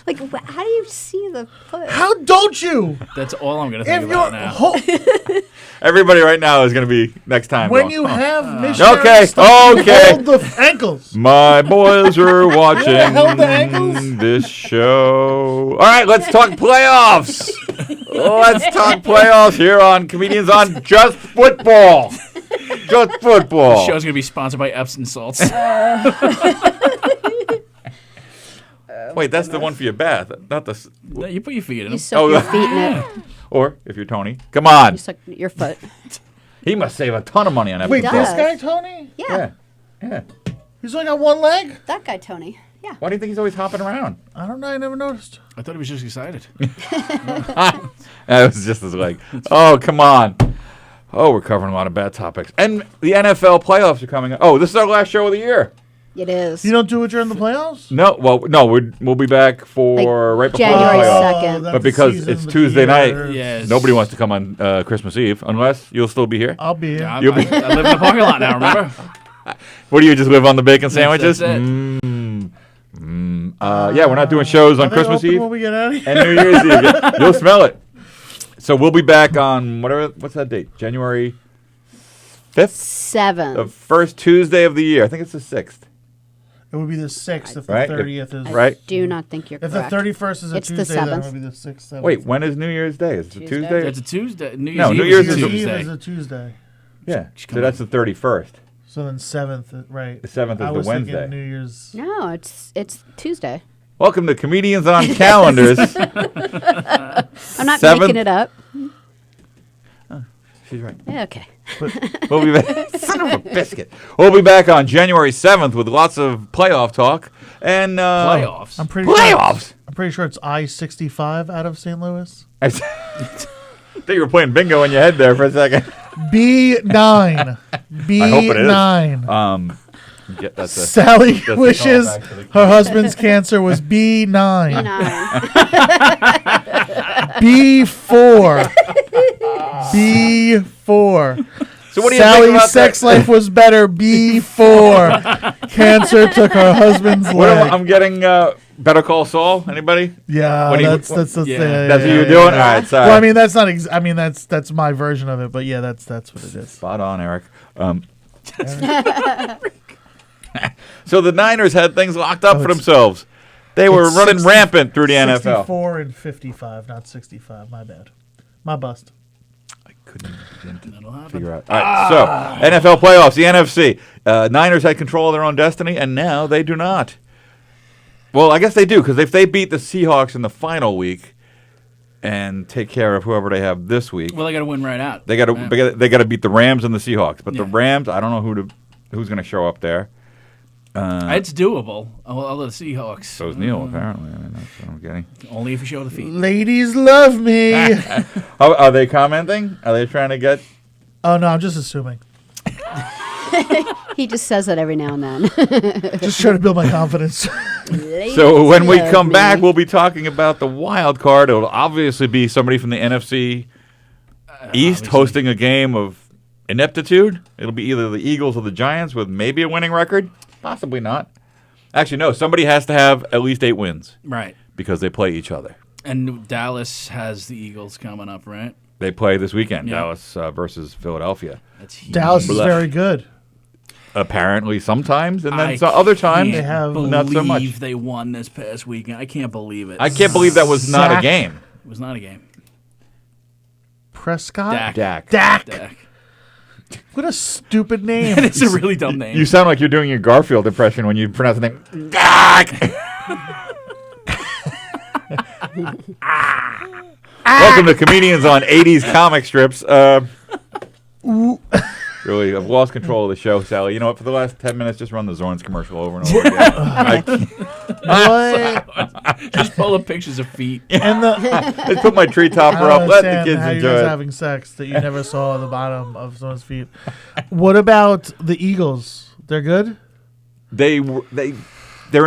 Like, how do you see the foot? How don't you? That's all I'm going to think If about you're now. Everybody right now is going to be next time. when going, you "Oh." have missionary Okay, stuff, okay. hold the ankles. My boys are watching held the ankles? this show. All right, let's talk playoffs. Let's talk playoffs here on Comedians on Just Football. Just The Football. show's going to be sponsored by Epsom salts. Wait, that's the one for your bath, not the. No, you put your feet in You them. suck your feet in it. Or if you're Tony, come on. You suck your foot. He must save a ton of money on that. Wait, football. this guy, Tony? Yeah. Yeah. He's only got one leg? That guy, Tony. Yeah. Why do you think he's always hopping around? I don't know. I never noticed. I thought he was just excited. That was just his leg. Oh, come on. Oh, we're covering a lot of bad topics. And the NFL playoffs are coming up. Oh, this is our last show of the year. It is. You don't do it during the playoffs? No, we'll be back for right before January the playoffs. 2nd. that's But because the it's season of the Tuesday night, year. Yes. nobody wants to come on Christmas Eve unless you'll still be here. I'll be here. I You'll be- live in the parking lot now, remember? What do you just live on the bacon sandwiches? That's it. Yeah, we're not doing shows on Are they Christmas open Eve when we get out of here? and New Year's Eve. You'll smell it. So we'll be back on what's that date? January 5th? 7. The first Tuesday of the year. I think it's the 6th. It would be the 6th if the Right? 30th is. Right? Do not think you're If correct. the 31st is a It's the Tuesday, then it 7th. would be the 6th. 7th. Wait, when is New Year's Day? Is it Tuesday. Tuesday? That's a Tuesday. New Year's No, Eve New is Year's a is New a- Year's Eve Tuesday. is a Tuesday. Yeah. So that's the 31st. So then 7th, right. The 7th is I the was thinking Wednesday. New Year's. No, it's Tuesday. Welcome to Comedians on Calendars. I'm not 7th? making it up. She's right. Yeah, okay. We'll be back. Son of a biscuit. We'll be back on January 7th with lots of playoff talk and Playoffs. I'm pretty Playoffs. Sure I'm pretty sure it's I-65 out of St. Louis. I think you were playing bingo in your head there for a second. B9. B9. I hope it is. That's a Sally a wishes callback to the- her husband's cancer was B9. 9. B4. B4. So what do you think Sally's about sex that? life was better. B4. Cancer took her husband's What leg. I'm getting Better Call Saul. Anybody? Yeah, When he- that's the yeah. thing. That's what yeah, you're yeah, doing. yeah. All right. Sorry. Well, I mean, that's not. That's my version of it. But yeah, that's what it is. Spot on, Eric. So the Niners had things locked up for themselves. They were It's running 60 rampant through the NFL. 64 and 55, not 65. My bad. My bust. I couldn't begin to That'll happen. figure out. All right, so NFL playoffs, the NFC. Niners had control of their own destiny, and now they do not. Well, I guess they do, because if they beat the Seahawks in the final week and take care of whoever they have this week, Well, they got to win right out. they got to beat the Rams and the Seahawks. But the Yeah. Rams, I don't know who's going to show up there. It's doable. Although the Seahawks. So is Neil, apparently. I mean, that's what I'm getting. Only if you show the feet. Ladies love me. Are they commenting? Are they trying to get... Oh no, I'm just assuming. He just says that every now and then. Just trying to build my confidence. So when we Love come me. back, we'll be talking about the wild card. It'll obviously be somebody from the NFC East obviously. hosting a game of ineptitude. It'll be either the Eagles or the Giants with maybe a winning record. Possibly not. Actually, no. Somebody has to have at least 8 wins Right. because they play each other. And Dallas has the Eagles coming up, right? They play this weekend, Yeah. Dallas versus Philadelphia. That's huge. Dallas is Blah. very good. apparently sometimes, and then I other times can't not so much. believe they won this past weekend. I can't believe it. I can't believe that was not a Zach. game. It was not a game. Prescott? Dak. Dak. What a stupid name. It's a really dumb name. You sound like you're doing your Garfield impression when you pronounce the name. Dak! Welcome to Comedians on 80s Comic Strips. Really, I've lost control of the show, Sally. You know what? For the last 10 minutes, just run the Zorns commercial over and over again. What? Just pull up pictures of feet. And Let's put my tree topper I don't up. Let the understand kids how you enjoy guys it. having sex that you never saw the bottom of someone's feet. What about the Eagles? They're good? They're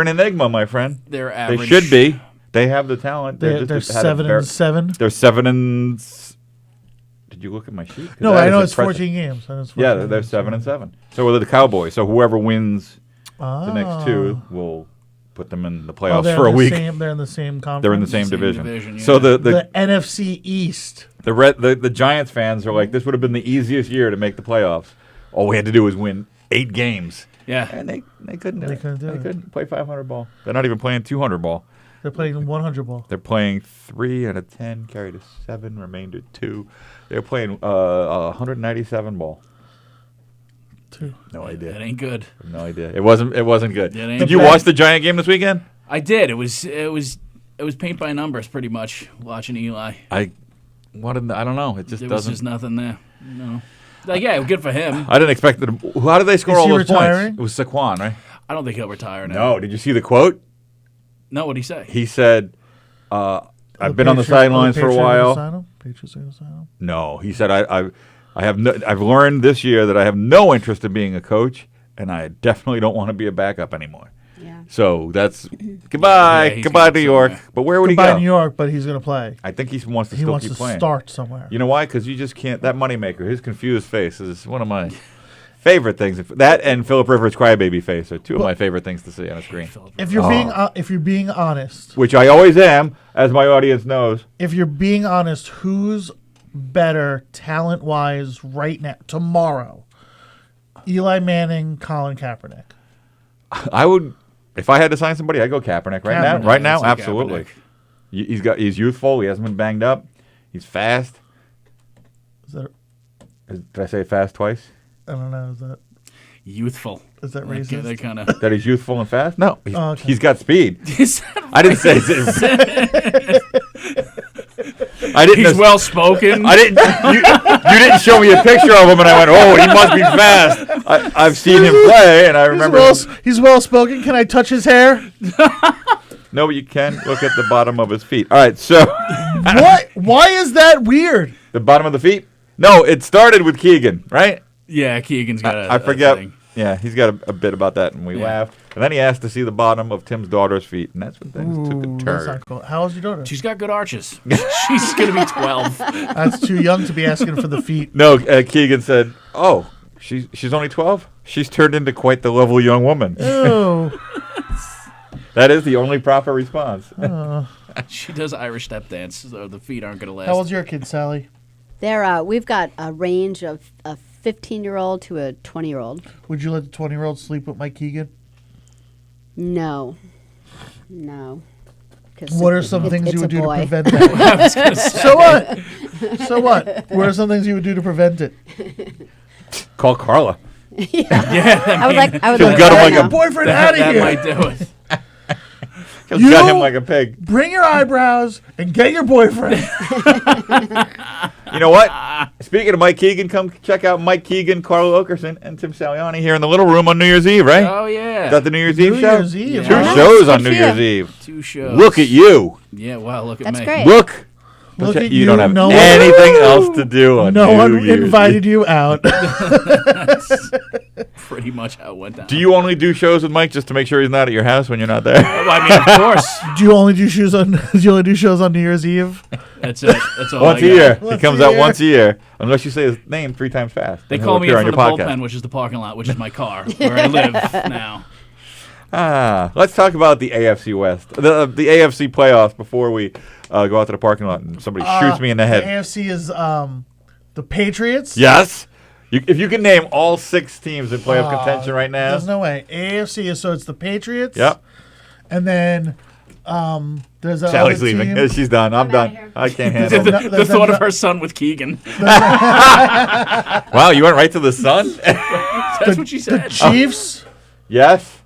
an enigma, my friend. They're average. They should be. They have the talent. They're just had a 7-7. They're 7 and. Did you look at my sheet? 'Cause No, that I is know it's impressive. 14 games. I know it's 14 Yeah, they're games. 7-7. So are the Cowboys. So whoever wins the next Oh. two will put them in the Oh, playoffs they're for a in the week. They're in the same conference. They're in the same Same division. division, So yeah. The NFC East. the Giants fans are like, this would have been the easiest year to make the playoffs. All we had to do was win 8 games. Yeah. And they couldn't do They it. couldn't do They it. couldn't play 500 ball. They're not even playing 200 ball. They're playing 100 ball. They're playing 3 out of 10, carry to 7, remainder 2. They're playing 197 ball. 2. No idea. That ain't good. No idea. It wasn't good. It ain't Did you good. watch the Giant game this weekend? I did. It was paint by numbers pretty much watching Eli. I don't know. It just There was doesn't. just nothing there. No. Like, yeah, good for him. I didn't expect them. How did they score Is all he those retiring? points? It was Saquon, right? I don't think he'll retire now. No. Did you see the quote? No, what'd he say? He said, "I've been on the sidelines for a while." Patriots are gonna sign him? No, he said, I've learned this year that I have no interest in being a coach, and I definitely don't want to be a backup anymore. Yeah. So that's goodbye, Yeah, he's goodbye going New York. somewhere. But where would Goodbye he go? New York, but he's gonna play. I think he wants to He still wants keep to playing. start somewhere. You know why? Because you just can't. That moneymaker, his confused face, is one of my favorite things. That and Philip Rivers' crybaby face are two of my favorite things to see on a screen. If you're being honest, Which I always am, as my audience knows. if you're being honest, who's better talent wise right now tomorrow? Eli Manning, Colin Kaepernick. I would, if I had to sign somebody, I'd go Kaepernick right now. Kaepernick. Right now, I'd say absolutely. Kaepernick. He's youthful. He hasn't been banged up. He's fast. Is that Did I say fast twice? I don't know. Is that Youthful. Is that Like, racist? They kind of. That he's youthful and fast? No, Oh, okay. he's got speed. Is that I didn't say. I didn't. He's well spoken. I didn't. You didn't show me a picture of him, and I went, "Oh, he must be fast." I've seen him play, and I remember. He's well spoken. Can I touch his hair? No, but you can look at the bottom of his feet. All right, so What? Why is that weird? the bottom of the feet. No, it started with Keegan, right? Yeah, Keegan's got a. I forget. thing. Yeah, he's got a bit about that, and we Yeah. laughed. And then he asked to see the bottom of Tim's daughter's feet, and that's when things took Ooh, a that's turn. not cool. How old's your daughter? She's got good arches. She's gonna be 12. That's too young to be asking for the feet. No, Keegan said, "Oh, she's only 12. She's turned into quite the lovely young woman." Oh, That is the only proper response. She does Irish step dance, so the feet aren't gonna last. how old's your kid, Sally? We've got a range of a 15-year-old to a 20-year-old. Would you let the 20-year-old sleep with Mike Keegan? No. 'Cause What are some things it's you a would do to boy. prevent that? So what? So what? What are some things you would do to prevent it? Call Carla. I would like. She'll gut him her like to a know. Boyfriend out of that here. might do it. She'll You- gut him like a pig. Bring your eyebrows and get your boyfriend. You know what? Speaking of Mike Keegan, come check out Mike Keegan, Carla Okerson, and Tim Saliani here in the Little Room on New Year's Eve, right? Oh yeah. Got the New Year's New Eve show? Year's Eve. Two Yeah. shows on Good New for Year's you. Eve. 2 shows. Look at you. Yeah. Wow. Look at That's me. great. Look. Look at You you. don't have No one- anything else to do on No New one Year's invited Eve. you out. Pretty much how it went down. Do you only do shows with Mike just to make sure he's not at your house when you're not there? Well, I mean, of course. Do you only do shows on? Do you only do shows on New Year's Eve? That's it. That's all. Once I a got. year. Once He comes a out year. once a year. Unless you say his name 3 times fast. They and call he'll me appear in on for the your podcast. bullpen, which is the parking lot, which is my car, where I live now. Let's talk about the AFC West. The AFC playoffs before we go out to the parking lot and somebody shoots me in the The head. AFC is the Patriots. Yes. If you can name all 6 teams in playoff contention right now. There's no way. AFC is so it's the Patriots. Yep. And then there's a Sally's leaving. team. She's done. I'm done. I can't handle it. The thought of her son with Keegan. Wow, you went right to the Sun? That's what she said. The Chiefs. Yes.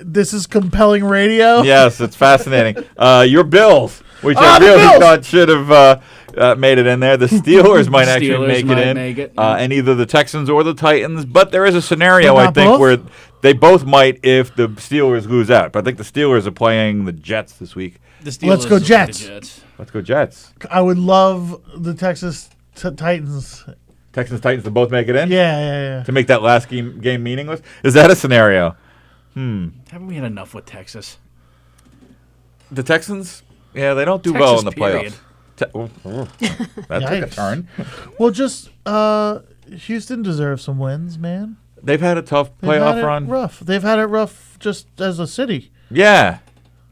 This is compelling radio. Yes, it's fascinating. Your Bills, which the I really Bills! thought should have made it in there. The Steelers might actually Steelers make might it in, make it. And either the Texans or the Titans. But there is a scenario, But I not think, both? where they both might if the Steelers lose out. But I think the Steelers are playing the Jets this week. The Steelers Let's go will beat the Jets. Let's go Jets. I would love the Texas Titans. Texans, Titans to both make it in? Yeah. To make that last game meaningless? Is that a scenario? Haven't we had enough with Texas? The Texans? Yeah, they don't do Texas, well in the period. playoffs. That took a Yikes. turn. Well, just Houston deserves some wins, man. They've had a tough They've had playoff it run. rough. They've had it rough just as a city. Yeah.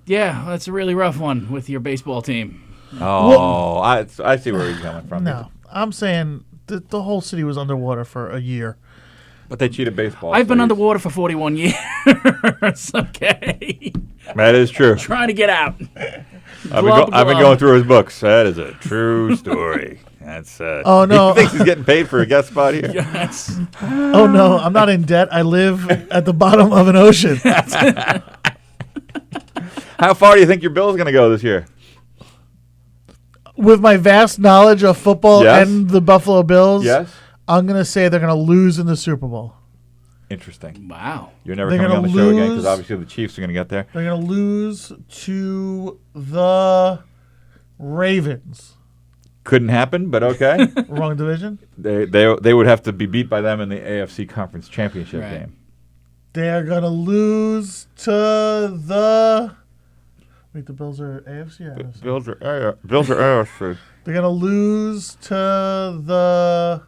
Yeah, that's a really rough one with your baseball team. Oh, I see where he's coming from. No, I'm saying the whole city was underwater for a year. But they cheated baseball. I've been so underwater for 41 years. Okay. That is true. Trying to get out. I've been going through his books. That is a true story. That's Oh, no. He thinks he's getting paid for a guest spot here. Yes. Oh no, I'm not in debt. I live at the bottom of an ocean. How far do you think your Bill's going to go this year? With my vast knowledge of football Yes. and the Buffalo Bills, Yes. I'm gonna say they're gonna lose in the Super Bowl. Interesting. Wow. You're never They're coming on the gonna show again because lose. obviously the Chiefs are going to get there. They're gonna lose to the Ravens. Couldn't happen, but okay. Wrong division. They would have to be beat by them in the AFC Conference Championship Right. game. They are gonna lose to the. Wait, the Bills are AFC or NFC? Bills are AFC. They're gonna lose to the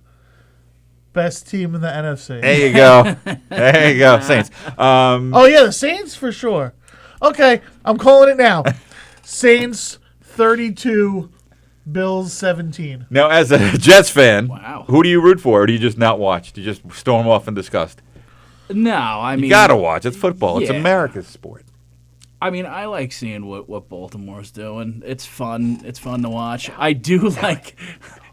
best team in the NFC. There you go. There you go. Saints. Oh yeah, the Saints for sure. Okay, I'm calling it now. Saints 32, Bills 17. Now, as a Jets fan, Wow. who do you root for, or do you just not watch? Do you just storm off in disgust? No, I mean, You gotta watch. It's football. It's Yeah. America's sport. I mean, I like seeing what Baltimore's doing. It's fun. It's fun to watch. I do like.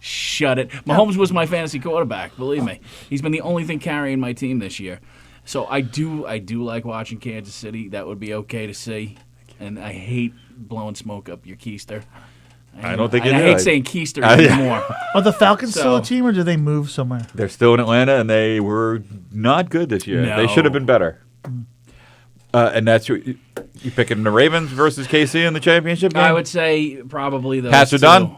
Shut it. Mahomes was my fantasy quarterback. Believe me, he's been the only thing carrying my team this year. So I do like watching Kansas City. That would be okay to see. And I hate blowing smoke up your keister. I don't think you I do. hate saying keister Yeah. anymore. Are the Falcons still a So- team, or did they move somewhere? They're still in Atlanta, and they were not good this year. No. They should have been better. And that's you picking the Ravens versus KC in the championship game? I would say probably those Pats are two. done?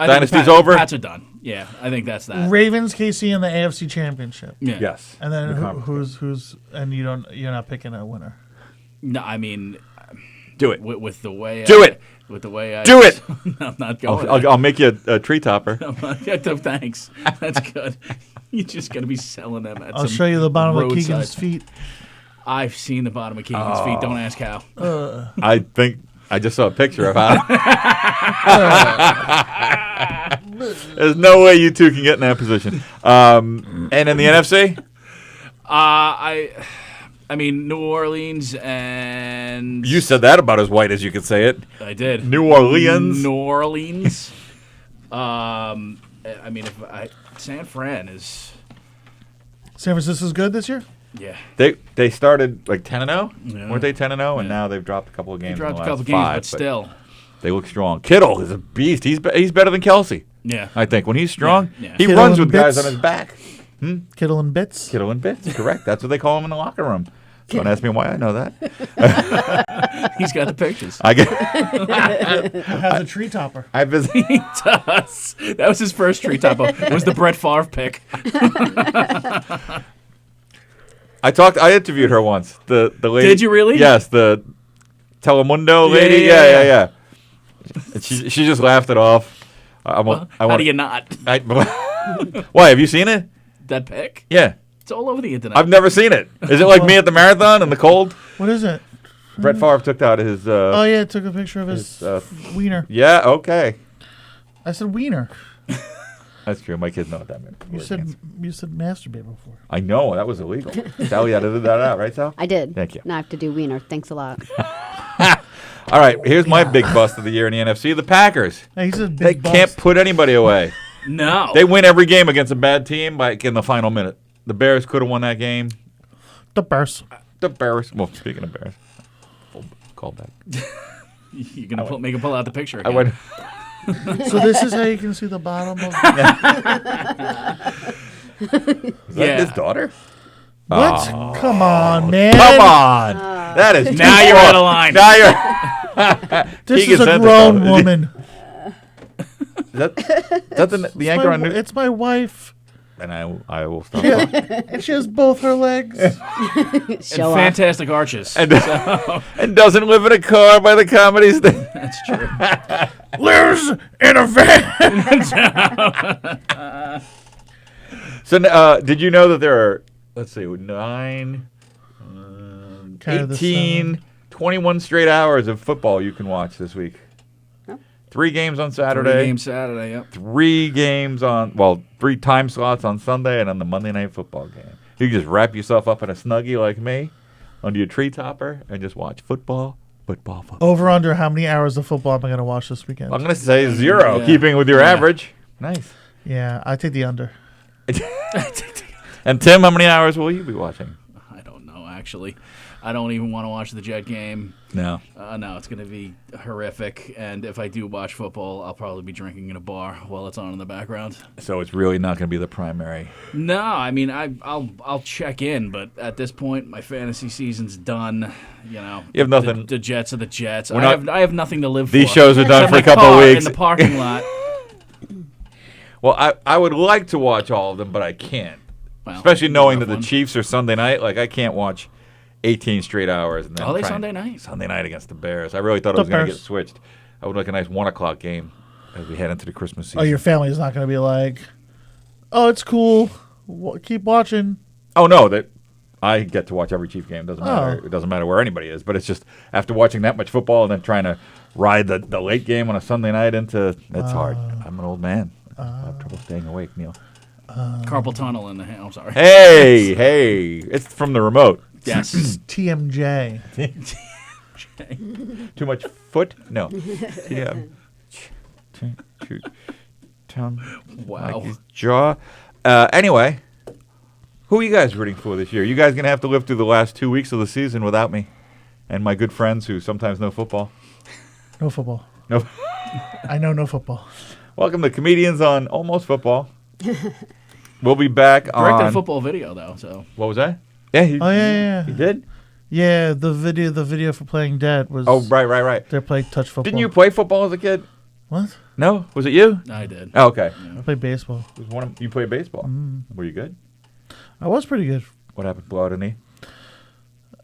I think Dynasty's the over? Pats are done. Yeah, I think that's that. Ravens, KC, and the AFC Championship. Yeah. Yes. And then The conference. who's and you're not picking a winner. No, I mean, Do it. with the way Do it. With the way I Do it. I'm not going. I'll make you a tree topper. Thanks. That's good. You're just gonna be selling them at I'll some show you the bottom of roadside. Keegan's feet. I've seen the bottom of Keegan's feet. Don't ask how. I think I just saw a picture of how. There's no way you two can get in that position. And in the NFC? I mean, New Orleans and You said that about as white as you could say it. I did. New Orleans. New Orleans. I mean, San Fran is. San Francisco's good this year? Yeah. They started like 10-0, Yeah. weren't they 10-0? And Yeah. now they've dropped a couple of They games. dropped in a the couple last games, five, but still. they look strong. Kittle is a beast. He's better than Kelsey. Yeah. I think when he's strong, Yeah. he Kittle runs and with guys Bits. on his back. Kittle and Bits? Kittle and Bits, correct. That's what they call him in the locker room. Don't ask me why I know that. He's got the pictures. I get. Has a tree topper. I visit. He does. That was his first tree top. It was the Brett Favre pick. I interviewed her once. The lady. Did you really? Yes, the Telemundo lady. Yeah. And she just laughed it off. How do you not? Why? Have you seen it? That pick? Yeah. It's all over the internet. I've never seen it. Is it like me at the marathon in the cold? What is it? Brett Favre took out his. Oh yeah, took a picture of his wiener. Yeah. Okay. I said wiener. That's true. My kids know what that meant. You said masturbate before. I know that was illegal. Sally edited that out, right, Sal? I did. Thank you. Now I have to do wiener. Thanks a lot. All right, here's my big bust of the year in the NFC: the Packers. Hey, he said They big bust. can't put anybody away. No. They win every game against a bad team, like in the final minute. The Bears could have won that game. The Bears. The Bears. Well, speaking of Bears, full callback. You're going to make him pull out the picture I again. went. So this is how you can see the bottom of. Is that his daughter? What? Oh. Come on, man. Come on. That is Now you're out of line. Now you're. This Keegan is a sent it grown though. woman. Is that the anchor on News? It's my wife. And I will stop. And she has both her legs. And Show off. fantastic arches. And doesn't live in a car by the comedy station. That's true. Lives in a van. So, did you know that there are, let's see, 18, 21 straight hours of football you can watch this week? 3 games on Saturday. 3 games Saturday, yep. 3 games on, 3 time slots on Sunday, and on the Monday Night Football game. You can just wrap yourself up in a Snuggie like me under your tree topper and just watch football. Over under how many hours of football am I going to watch this weekend? I'm going to say 0, keeping with your average. Nice. Yeah, I take the under. And Tim, how many hours will you be watching? I don't know, actually. I don't even want to watch the Jet game. No. No, it's going to be horrific. And if I do watch football, I'll probably be drinking in a bar while it's on in the background. So it's really not going to be the primary. No, I mean I'll check in, but at this point, my fantasy season's done. You know, You have nothing. The Jets are the Jets. We're I have nothing to live for. These shows are done Except for a my couple of car weeks. in the parking lot. Well, I would like to watch all of them, but I can't. Well, especially knowing that rough the one. Chiefs are Sunday night. Like, I can't watch 18 straight hours. And then Are they try Sunday and- night? Sunday night against the Bears. I really thought it The was going to get Bears. switched. I would like a nice 1 o'clock game as we head into the Christmas season. Oh, your family is not going to be like, oh, it's cool. Keep watching. Oh, no, that I get to watch every Chief game. Doesn't matter. Oh. It doesn't matter where anybody is. But it's just after watching that much football and then trying to ride the late game on a Sunday night it's hard. I'm an old man. I have trouble staying awake, Neil. Carpal tunnel in the hand. I'm sorry. Hey, it's from the remote. Yes. TMJ. Too much foot? No. Yeah. Wow. Like his jaw. Anyway, who are you guys rooting for this year? You guys going to have to live through the last 2 weeks of the season without me and my good friends who sometimes know football. No football. No. I know no football. Welcome to Comedians on Almost Football. We'll be back Directed a on... football video though. So What was that? Yeah. Yeah. He did? Yeah, the video for Playing Dead was. Oh, right. They played touch football. Didn't you play football as a kid? What? No? Was it you? I did. Oh, okay. I played baseball. It was you played baseball. Were you good? I was pretty good. What happened? Blow out a knee?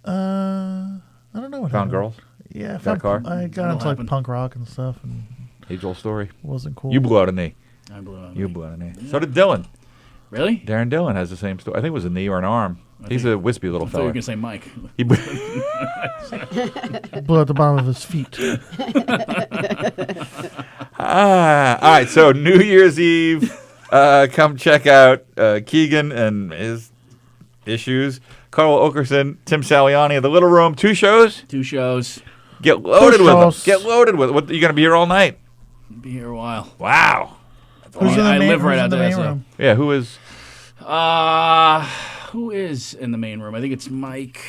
I don't know what Found happened. girls? Yeah, Got a car? I got That'll into like happen. punk rock and stuff, and Age-old story. it wasn't cool. You blew out a knee. I blew out. You blew out a knee. So did Dylan. Really? Darren Dillon has the same story. I think it was a knee or an arm. He's a wispy little I thought you were fella. gonna say Mike. He blew- blew out the bottom of his feet. all right, so New Year's Eve, come check out Keegan and his issues. Carl Okerson, Tim Saliani, The Little Room, 2 shows. 2 shows. Get loaded with them. shows. Get loaded with it. What, you going to be here all night? Be here a while. Wow. Who's in the I main, live right who's out in the there, main so- room? Yeah, who is? Who is in the main room? I think it's Mike.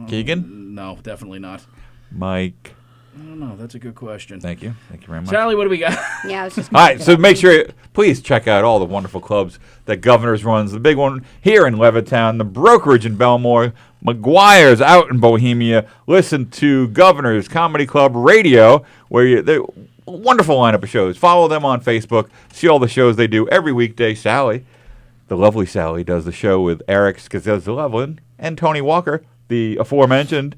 Keegan? No, definitely not. Mike. I don't know. That's a good question. Thank you. Thank you very much. Sally, what do we got? Yeah, I was just. All right, so make sure, please check out all the wonderful clubs that Governors runs. The big one here in Levittown, the Brokerage in Belmore, McGuire's out in Bohemia. Listen to Governors Comedy Club Radio, where they're a wonderful lineup of shows. Follow them on Facebook. See all the shows they do every weekday. Sally, the lovely Sally, does the show with Eric Skazelevlin and Tony Walker, the aforementioned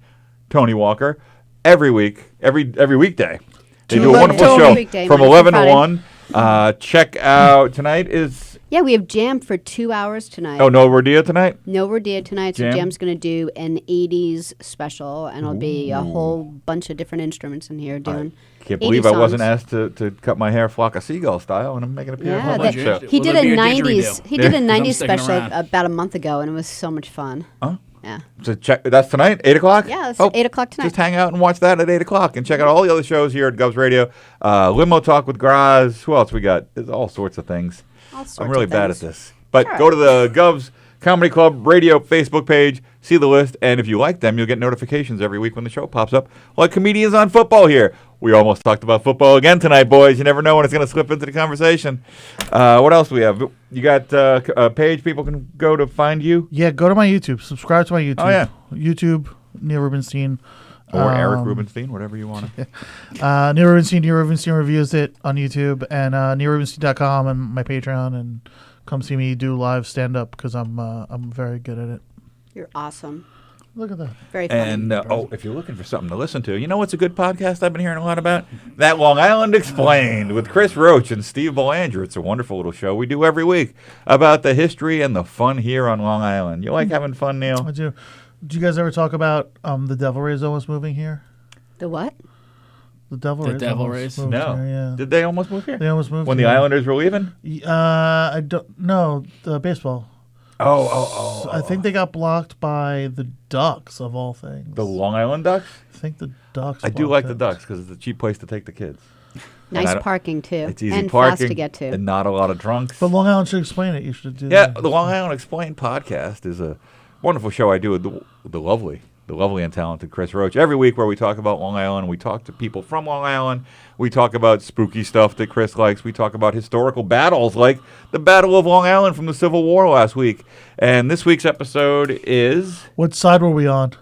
Tony Walker, every week, every weekday. They do a Like wonderful Tony. show Weekday, from Monday 11 through to 1. Check out tonight is Yeah, we have Jam for 2 hours tonight. Oh, no Rodeo tonight? No Rodeo tonight, so Jam? Jam's going to do an 80s special, and it'll be a whole bunch of different instruments in here doing Can't 80 believe I wasn't songs. asked to cut my hair flock of seagull style, and I'm making a appearance Yeah, on that, that show. he Will did there a be a 90s. didgeridoo? He did a I'm 90s sticking special around. about a month ago, and it was so much fun. Huh? Yeah. So check. That's tonight, 8 o'clock? Yeah, it's 8 o'clock tonight. Just hang out and watch that at 8 o'clock, and check out all the other shows here at Govs Radio. Limo Talk with Graz. Who else we got? There's all sorts of things. All sorts I'm really of bad at things. this. But Sure. go to the Govs Comedy Club Radio Facebook page, see the list, and if you like them, you'll get notifications every week when the show pops up. Like Comedians on Football here. We almost talked about football again tonight, boys. You never know when it's going to slip into the conversation. What else do we have? You got a page people can go to find you? Yeah, go to my YouTube. Subscribe to my YouTube. Oh, yeah. YouTube, Neil Rubenstein. Or Eric Rubenstein, whatever you want to. Neil Rubenstein reviews it on YouTube, and neilrubenstein.com and my Patreon, and come see me do live stand-up because I'm very good at it. You're awesome. Look at that. Very funny. And, if you're looking for something to listen to, you know what's a good podcast I've been hearing a lot about? That Long Island Explained with Chris Roach and Steve Belanger. It's a wonderful little show we do every week about the history and the fun here on Long Island. You like having fun, Neil? I do. Did you guys ever talk about the Devil Rays almost moving here? The what? The Devil The Rays. Devil almost Rays? moved No. here, yeah. Did they almost move here? They almost moved When here. the Islanders were leaving? I don't know. The baseball. Oh. I think they got blocked by the Ducks, of all things. The Long Island Ducks? I think the Ducks. I do blocked like it. the Ducks because it's a cheap place to take the kids. And I Nice don't- parking, too. It's easy and parking. fast to get to. And not a lot of drunks. But Long Island should explain it. You should do Yeah, that. the Long Island Explained podcast is a wonderful show I do with the lovely and talented Chris Roach every week, where we talk about Long Island. We talk to people from Long Island. We talk about spooky stuff that Chris likes. We talk about historical battles like the Battle of Long Island from the Civil War last week. And this week's episode is What side were we on?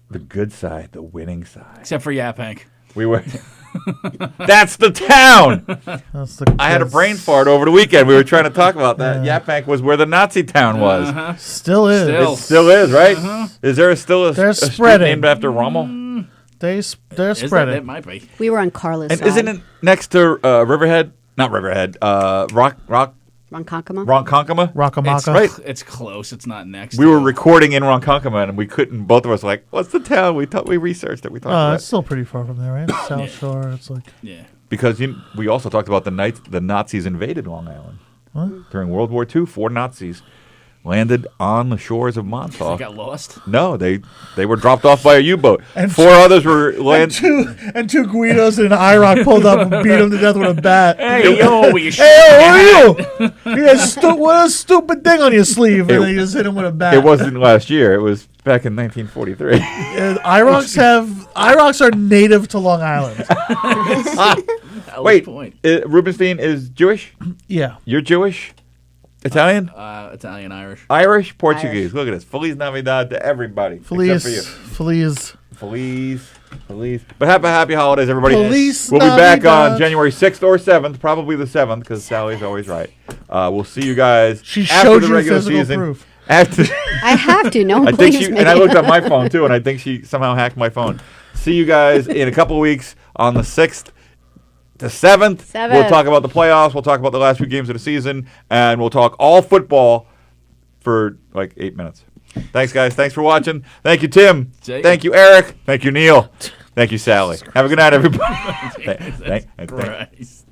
the good side, the winning side. Except for Yapank. We were. That's the town. That's the, I had a brain fart over the weekend. We were trying to talk about that. Yaphank was where the Nazi town was. Still is. Still. It still is, right? Is there still a They're street spreading. named after Rommel? They're Is spreading. It might be. We were on Carla's And side. isn't it next to Riverhead? Not Riverhead. Ronkonkoma? Ronkonkoma? Rockamaka. Right. It's close. It's not next. We to were it. recording in Ronkonkoma, and we couldn't. Both of us were like, "What's the town?" We researched it. We talked about It's it. still pretty far from there, right? South Shore. It's like Yeah. Because we also talked about the Nazis invaded Long Island during World War II. 4 Nazis landed on the shores of They Montauk. got lost. No, they were dropped off by a U-boat. And 4 others were and landed. two Guidos and an IROC pulled up and beat him to death with a bat. Hey, yo, you Hey, who are you? You got what a stupid thing on your sleeve, and then you just hit him with a bat. It wasn't last year. It was back in 1943. IROCs are native to Long Island. Wait, Point. Rubenstein is Jewish? Yeah. You're Jewish? Italian? Italian, Irish. Irish? Portuguese. Look at this. Feliz Navidad to everybody. Feliz. Except for Feliz. you. Feliz. But happy holidays, everybody. Feliz We'll be back on Navidad. January 6th or 7th, probably the 7th, because Sally's always right. We'll see you guys She after showed the you regular physical season. proof. After, I have to. No one I think believes me. and I looked at my phone too, and I think she somehow hacked my phone. See you guys in a couple of weeks on the 6th. The 7th, we'll talk about the playoffs. We'll talk about the last few games of the season, and we'll talk all football for like 8 minutes. Thanks, guys. Thanks for watching. Thank you, Tim. Thank you, Eric. Thank you, Neil. Thank you, Sally. Have a good night, everybody. Jesus Christ.